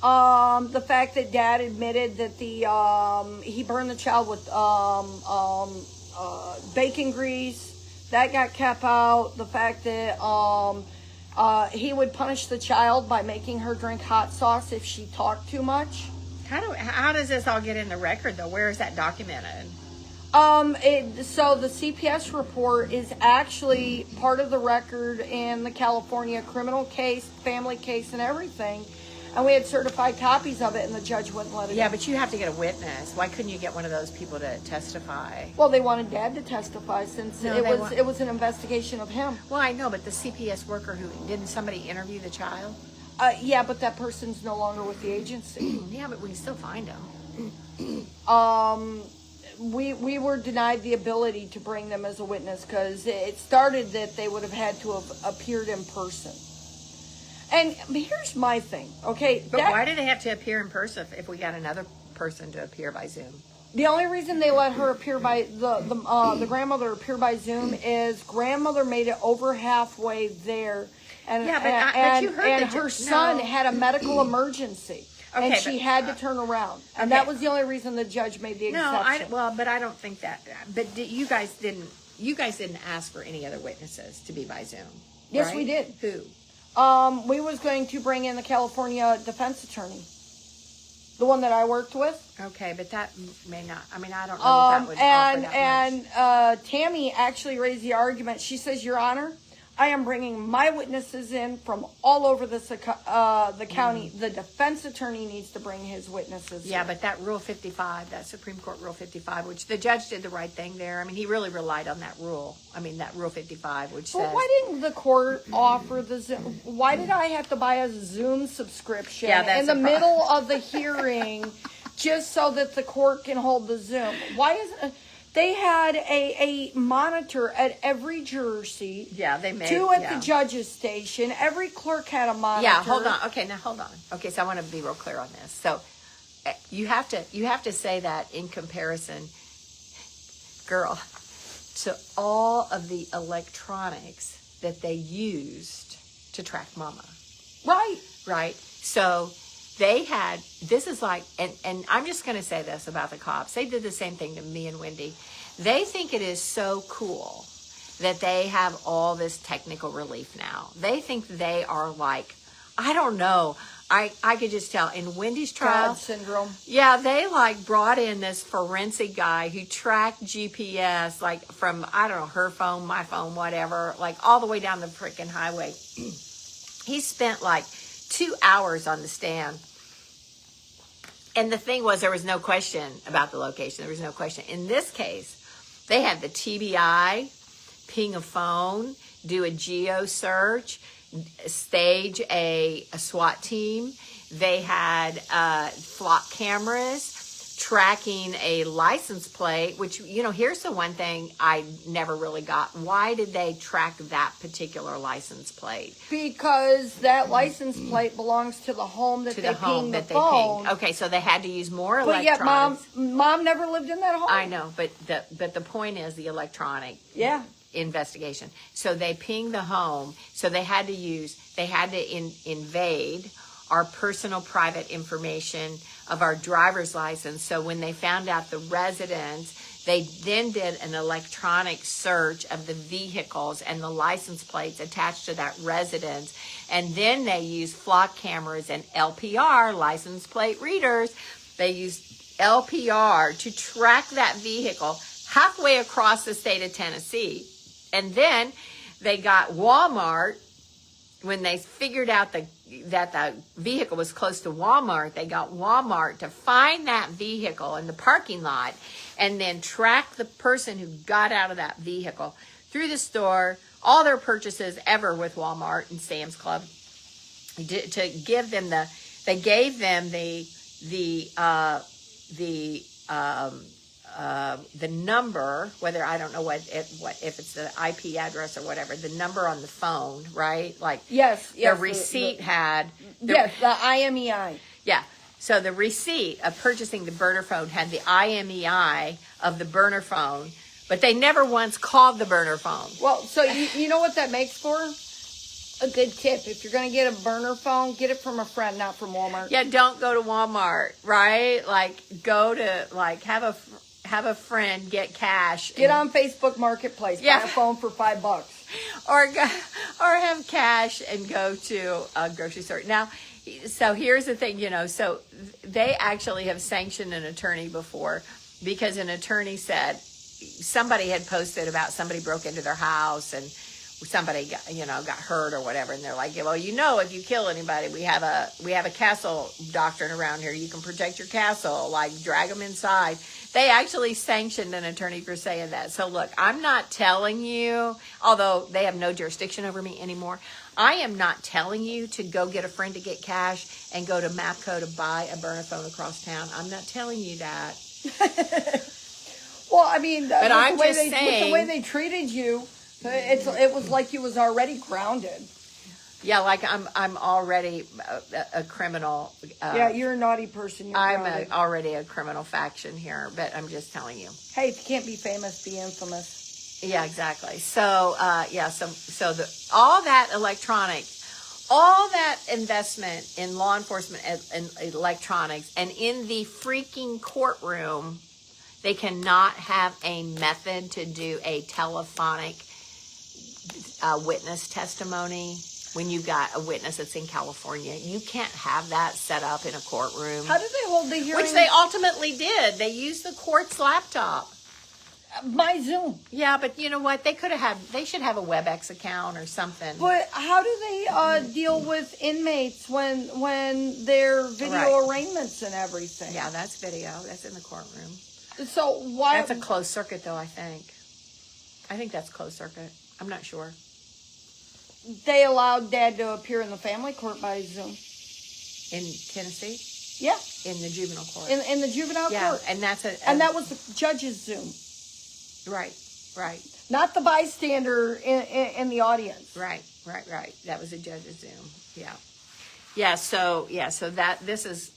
The fact that Dad admitted that he burned the child with bacon grease, that got kept out. The fact that he would punish the child by making her drink hot sauce if she talked too much. How does this all get in the record though? Where is that documented? So the CPS report is actually part of the record in the California criminal case, family case, and everything. And we had certified copies of it, and the judge wouldn't let it Yeah, in. but you have to get a witness. Why couldn't you get one of those people to testify? Well, they wanted Dad to testify since it was an investigation of him. Well, I know, but the CPS worker didn't somebody interview the child? Yeah, but that person's no longer with the agency. Yeah, but we can still find him. We were denied the ability to bring them as a witness because it started that they would have had to have appeared in person. And here's my thing, okay? But why do they have to appear in person if we got another person to appear by Zoom? The only reason they let her appear by the grandmother appear by Zoom is grandmother made it over halfway there, and but you heard her son had a medical emergency, and she had to turn around, and that was the only reason the judge made the exception. But I don't think that. But you guys didn't ask for any other witnesses to be by Zoom. Yes, right? we did. Who? We was going to bring in the California defense attorney, the one that I worked with. Okay, but that may not. I mean, I don't know if that would offer that much. Tammy actually raised the argument. She says, "Your Honor, I am bringing my witnesses in from all over the county. The defense attorney needs to bring his witnesses in." But that Rule 55, that Supreme Court Rule 55, which the judge did the right thing there. I mean, he really relied on that rule. I mean, that Rule 55, which says... why didn't the court offer the Zoom? Why did I have to buy a Zoom subscription in the middle of the hearing just so that the court can hold the Zoom? Why is... They had a monitor at every juror seat. Yeah, they made 2 at the judge's station. Every clerk had a monitor. Yeah, hold on. Okay, now hold on. Okay, so I want to be real clear on this. So you have to say that in comparison, girl, to all of the electronics that they used to track Mama. Right. So they had, this is like, and I'm just going to say this about the cops. They did the same thing to me and Wendy. They think it is so cool that they have all this technical relief now. They think they are like, I don't know, I could just tell. In Wendy's trial, God syndrome. yeah, they like brought in this forensic guy who tracked GPS like from, I don't know, her phone, my phone, whatever, like all the way down the freaking highway. He spent like 2 hours on the stand. And the thing was, there was no question about the location. There was no question. In this case, they had the TBI, ping a phone, do a geo search, stage a SWAT team. They had flock cameras tracking a license plate, which, you know, here's the one thing I never really got. Why did they track that particular license plate? Because that license plate belongs to the home that they pinged the phone. Okay, so they had to use more But electronics. yet mom never lived in that home. I know, but the point is the electronic investigation. So they pinged the home. So they had to invade our personal private information of our driver's license. So when they found out the residence, they then did an electronic search of the vehicles and the license plates attached to that residence. And then they used flock cameras and LPR, license plate readers. They used LPR to track that vehicle halfway across the state of Tennessee. And then they got Walmart. When they figured out that the vehicle was close to Walmart, they got Walmart to find that vehicle in the parking lot and then track the person who got out of that vehicle through the store, all their purchases ever with Walmart and Sam's Club, to give them they gave them the number, whether, I don't know if it's the IP address or whatever, the number on the phone, right? Like, yes, the receipt had the IMEI. Yeah. So the receipt of purchasing the burner phone had the IMEI of the burner phone, but they never once called the burner phone. Well, so you know what that makes for? A good tip. If you're going to get a burner phone, get it from a friend, not from Walmart. Yeah, don't go to Walmart, right? Like, go to, like, have a friend get cash. Get on Facebook Marketplace. Buy a phone for $5. Or have cash and go to a grocery store. Now, so here's the thing, so they actually have sanctioned an attorney before, because an attorney said somebody had posted about somebody broke into their house and somebody got hurt or whatever, and they're like, well, if you kill anybody, we have a castle doctrine around here. You can protect your castle, like drag them inside. They actually sanctioned an attorney for saying that. So look, I'm not telling you, although they have no jurisdiction over me anymore, I am not telling you to go get a friend to get cash and go to Mapco to buy a burner phone across town. I'm not telling you that. Well, I mean, but I'm just with saying, the way they treated you, it was like you was already grounded. Yeah, like I'm already a criminal. Yeah, you're a naughty person. I'm already a criminal faction here, but I'm just telling you. Hey, if you can't be famous, be infamous. Yeah, exactly. So, so all that electronic, all that investment in law enforcement and electronics, and in the freaking courtroom, they cannot have a method to do a telephonic witness testimony. When you've got a witness that's in California, you can't have that set up in a courtroom. How did they hold the hearing? Which they ultimately did. They used the court's laptop. My Zoom. Yeah, but you know what? They should have a WebEx account or something. But how do they deal with inmates when they're video arraignments and everything? Yeah, that's video. That's in the courtroom. So why? That's a closed circuit, though. I think that's closed circuit. I'm not sure. They allowed Dad to appear in the family court by Zoom. In Tennessee? Yeah. In the juvenile court. In the juvenile court. And that's and that was the judge's Zoom. Right. Not the bystander in the audience. Right. That was a judge's Zoom. Yeah. So that this is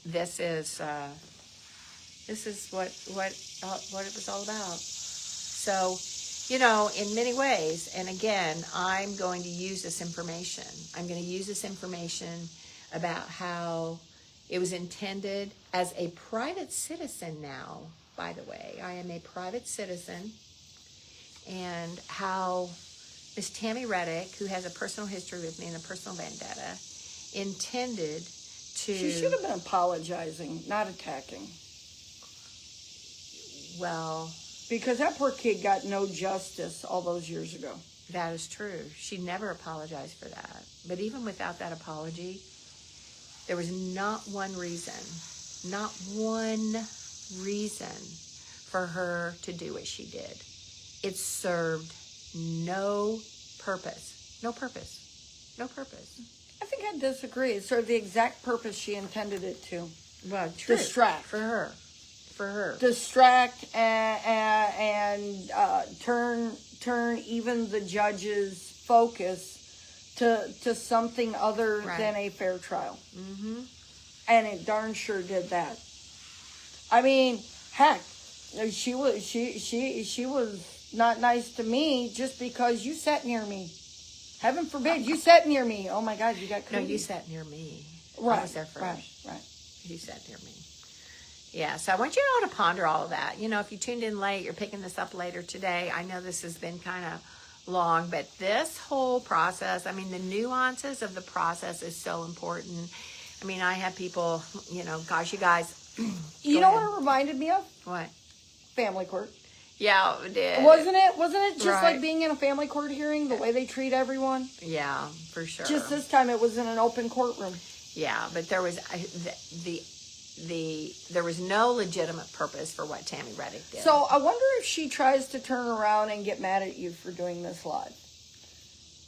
what it was all about. So, in many ways, and again, I'm going to use this information. I'm going to use this information about how it was intended as a private citizen now, by the way. I am a private citizen, and how Miss Tammy Reddick, who has a personal history with me and a personal vendetta, intended She should have been apologizing, not attacking. Well, because that poor kid got no justice all those years ago. That is true. She never apologized for that. But even without that apology, there was not one reason for her to do what she did. It served no purpose. No purpose. No purpose. I think I disagree. It served the exact purpose she intended it to. Well, true. Distract. For her. Distract and turn even the judge's focus to something other than a fair trial. Mm-hmm. And it darn sure did that. I mean, heck, she was not nice to me just because you sat near me. Heaven forbid, you sat near me. Oh my God, you got cooties. No, you sat near me. Right. I was there first. Right. You sat near me. Yeah, so I want you all to ponder all of that. You know, if you tuned in late, you're picking this up later today. I know this has been kind of long, but this whole process, I mean, the nuances of the process is so important. I mean, I have people, you know, gosh, you guys. You know what it reminded me of? What? Family court. Yeah, it did. Wasn't it just Right. like being in a family court hearing, the way they treat everyone? Yeah, for sure. Just this time it was in an open courtroom. Yeah, but there was there was no legitimate purpose for what Tammy Reddick did. So I wonder if she tries to turn around and get mad at you for doing this live.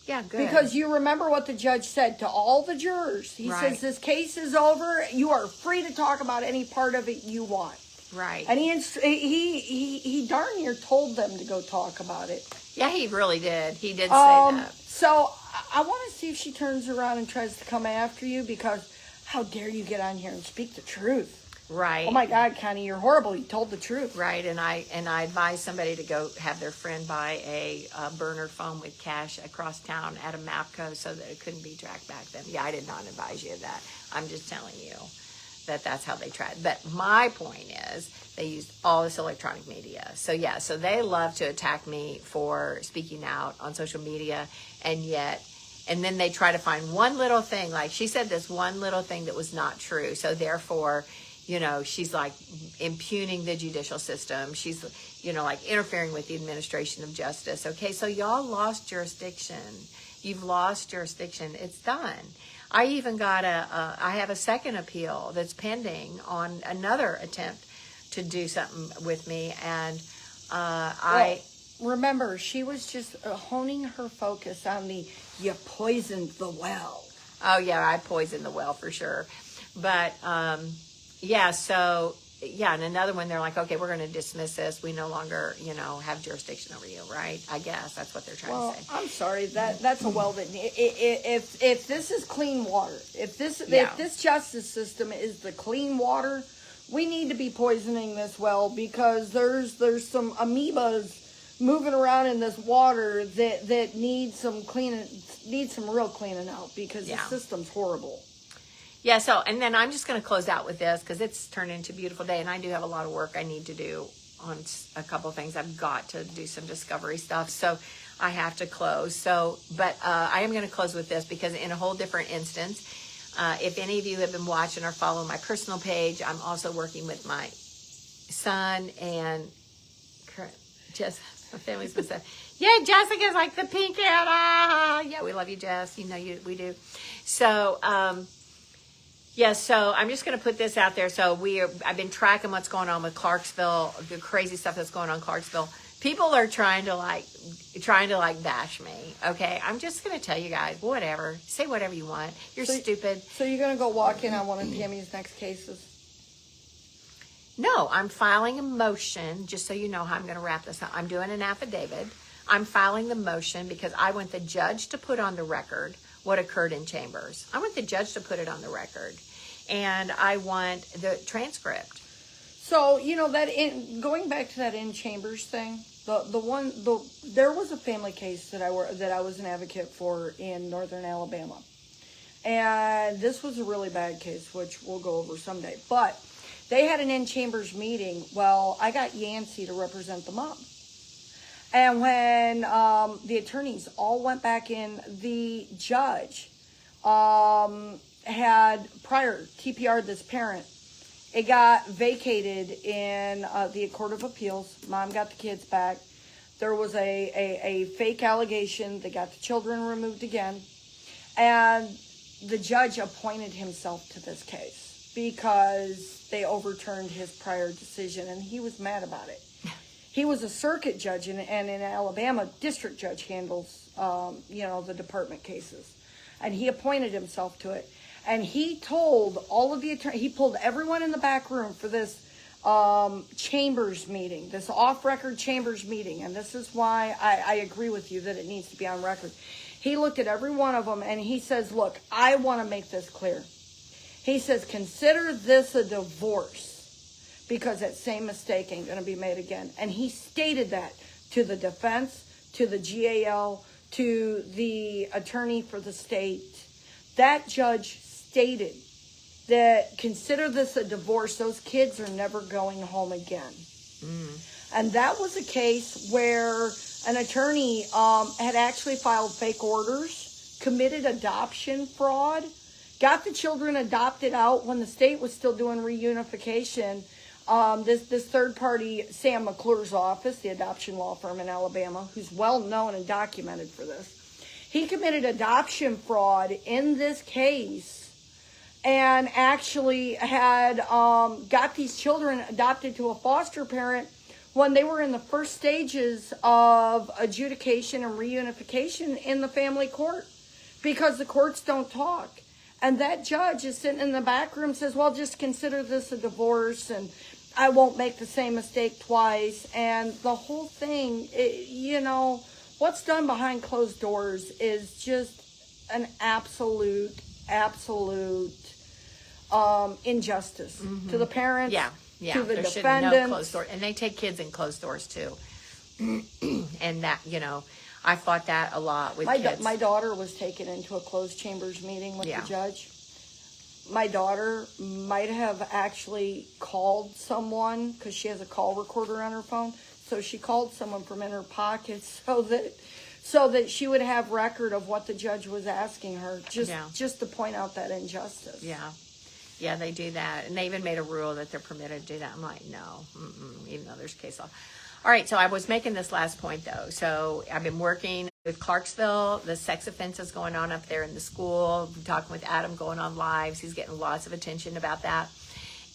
Yeah, good. Because you remember what the judge said to all the jurors. He says, this case is over. You are free to talk about any part of it you want. Right. And he darn near told them to go talk about it. Yeah, he really did. He did say that. So I want to see if she turns around and tries to come after you, because how dare you get on here and speak the truth? Right. Oh my God, Connie, you're horrible. You told the truth. Right, and I advise somebody to go have their friend buy a burner phone with cash across town at a MAPCO so that it couldn't be tracked back then. Yeah, I did not advise you of that. I'm just telling you that that's how they tried. But my point is they used all this electronic media. So yeah, so they love to attack me for speaking out on social media, and then they try to find one little thing, like she said this one little thing that was not true. So therefore, you know, she's like impugning the judicial system. She's, you know, like interfering with the administration of justice. Okay, so y'all lost jurisdiction. You've lost jurisdiction. It's done. I even got I have a second appeal that's pending on another attempt to do something with me. And remember, she was just honing her focus on you poisoned the well. Oh, yeah, I poisoned the well for sure. But, and another one, they're like, okay, we're going to dismiss this. We no longer, you know, have jurisdiction over you, right? I guess that's what they're trying to say. I'm sorry, that's a well that if this is clean water, if this justice system is the clean water, we need to be poisoning this well, because there's some amoebas moving around in this water that needs some real cleaning out, because the system's horrible. Yeah, so, and then I'm just going to close out with this, because it's turned into a beautiful day, and I do have a lot of work I need to do on a couple of things. I've got to do some discovery stuff, so I have to close. So, but I am going to close with this, because in a whole different instance, if any of you have been watching or following my personal page, I'm also working with my son and just my family's been saying, yeah, Jessica's like the pink cat. Yeah, we love you, Jess. You know we do. So, so I'm just going to put this out there. So I've been tracking what's going on with Clarksville, the crazy stuff that's going on in Clarksville. People are trying to bash me. Okay, I'm just going to tell you guys, whatever. Say whatever you want. You're stupid. So you're going to go walk in on one of Tammy's next cases? No, I'm filing a motion, just so you know how I'm going to wrap this up. I'm doing an affidavit. I'm filing the motion because I want the judge to put on the record what occurred in chambers. I want the judge to put it on the record. And I want the transcript. So, you know, going back to that in chambers thing, there was a family case that I was an advocate for in northern Alabama. And this was a really bad case, which we'll go over someday. But they had an in-chambers meeting. Well, I got Yancey to represent the mom. And when the attorneys all went back in, the judge had prior TPR'd this parent. It got vacated in the Court of Appeals. Mom got the kids back. There was a fake allegation. They got the children removed again. And the judge appointed himself to this case because they overturned his prior decision, and he was mad about it. He was a circuit judge, and in Alabama, district judge handles, the department cases. And he appointed himself to it. And he told all of the attorneys, he pulled everyone in the back room for this chambers meeting, this off-record chambers meeting. And this is why I agree with you that it needs to be on record. He looked at every one of them and he says, look, I want to make this clear. He says, consider this a divorce because that same mistake ain't going to be made again. And he stated that to the defense, to the GAL, to the attorney for the state. That judge stated that consider this a divorce. Those kids are never going home again. And that was a case where an attorney had actually filed fake orders, committed adoption fraud, got the children adopted out when the state was still doing reunification. This third party, Sam McClure's office, the adoption law firm in Alabama, who's well known and documented for this, he committed adoption fraud in this case and actually had got these children adopted to a foster parent when they were in the first stages of adjudication and reunification in the family court because the courts don't talk. And that judge is sitting in the back room, says, well, just consider this a divorce and I won't make the same mistake twice. And the whole thing, what's done behind closed doors is just an absolute injustice to the parents, to the defendants. No closed door. And they take kids in closed doors too. And that, I fought that a lot with kids. My daughter was taken into a closed chambers meeting with the judge. My daughter might have actually called someone because she has a call recorder on her phone. So she called someone from in her pocket so that she would have record of what the judge was asking her, just to point out that injustice. Yeah, they do that. And they even made a rule that they're permitted to do that. I'm like, no, even though there's case law. All right, so I was making this last point, though. So I've been working with Clarksville, the sex offenses going on up there in the school. I'm talking with Adam going on lives. He's getting lots of attention about that.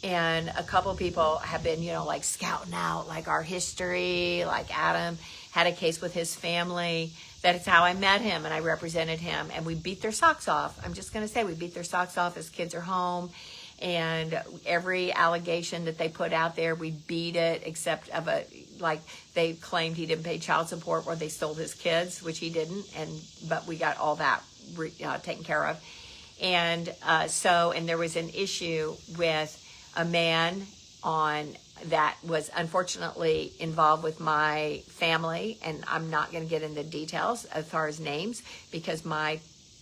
And a couple people have been, scouting out, our history. Like Adam had a case with his family. That's how I met him, and I represented him. And we beat their socks off. I'm just going to say we beat their socks off. His kids are home. And every allegation that they put out there, we beat it, except they claimed he didn't pay child support or they stole his kids, which he didn't. But we got all that taken care of. And and there was an issue with a man that was unfortunately involved with my family, and I'm not going to get into details as far as names because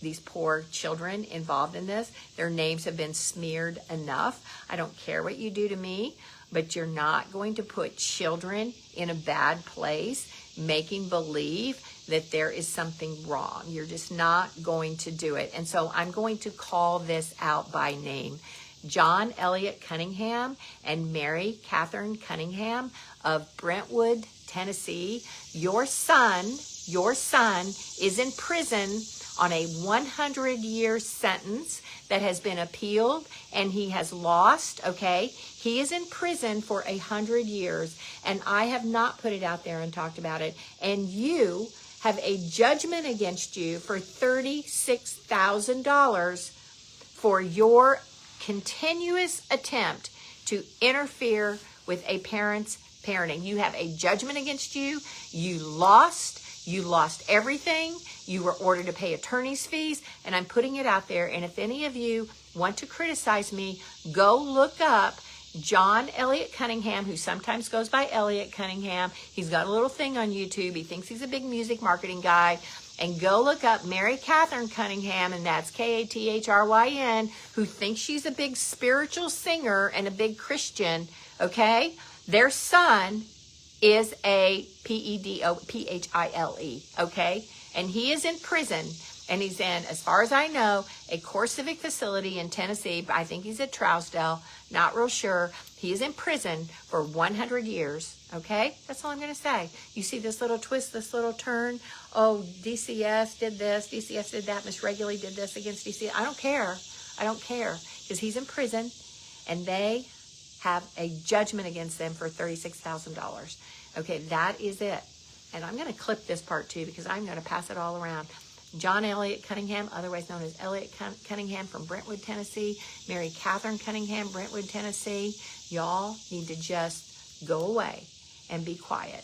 these poor children involved in this, their names have been smeared enough. I don't care what you do to me, but you're not going to put children in a bad place, making believe that there is something wrong. You're just not going to do it. And so I'm going to call this out by name. John Elliott Cunningham and Mary Catherine Cunningham of Brentwood, Tennessee. Your son is in prison on a 100-year sentence that has been appealed and he has lost, okay? He is in prison for 100 years and I have not put it out there and talked about it. And you have a judgment against you for $36,000 for your continuous attempt to interfere with a parent's parenting. You have a judgment against you. You lost everything. You were ordered to pay attorney's fees, and I'm putting it out there. And if any of you want to criticize me, go look up John Elliott Cunningham, who sometimes goes by Elliott Cunningham. He's got a little thing on YouTube. He thinks he's a big music marketing guy. And go look up Mary Catherine Cunningham, and that's Kathryn, who thinks she's a big spiritual singer and a big Christian, okay? Their son is a PEDOPHILE, okay? And he is in prison. And he's in, as far as I know, a core civic facility in Tennessee. I think he's at Trousdale. Not real sure. He is in prison for 100 years. Okay? That's all I'm going to say. You see this little twist, this little turn? Oh, DCS did this. DCS did that. Miss Reguli did this against DCS. I don't care. I don't care. Because he's in prison, and they have a judgment against them for $36,000. Okay, that is it. And I'm going to clip this part too, because I'm going to pass it all around. John Elliott Cunningham, otherwise known as Elliott Cunningham from Brentwood, Tennessee. Mary Catherine Cunningham, Brentwood, Tennessee. Y'all need to just go away and be quiet,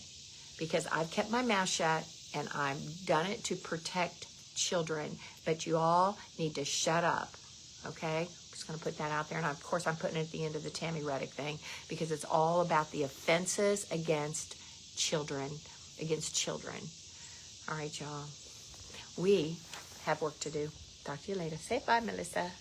because I've kept my mouth shut and I've done it to protect children. But you all need to shut up, okay? I'm just going to put that out there. And of course, I'm putting it at the end of the Tammy Reddick thing, because it's all about the offenses against children. All right, y'all. We have work to do. Talk to you later. Say bye, Melissa.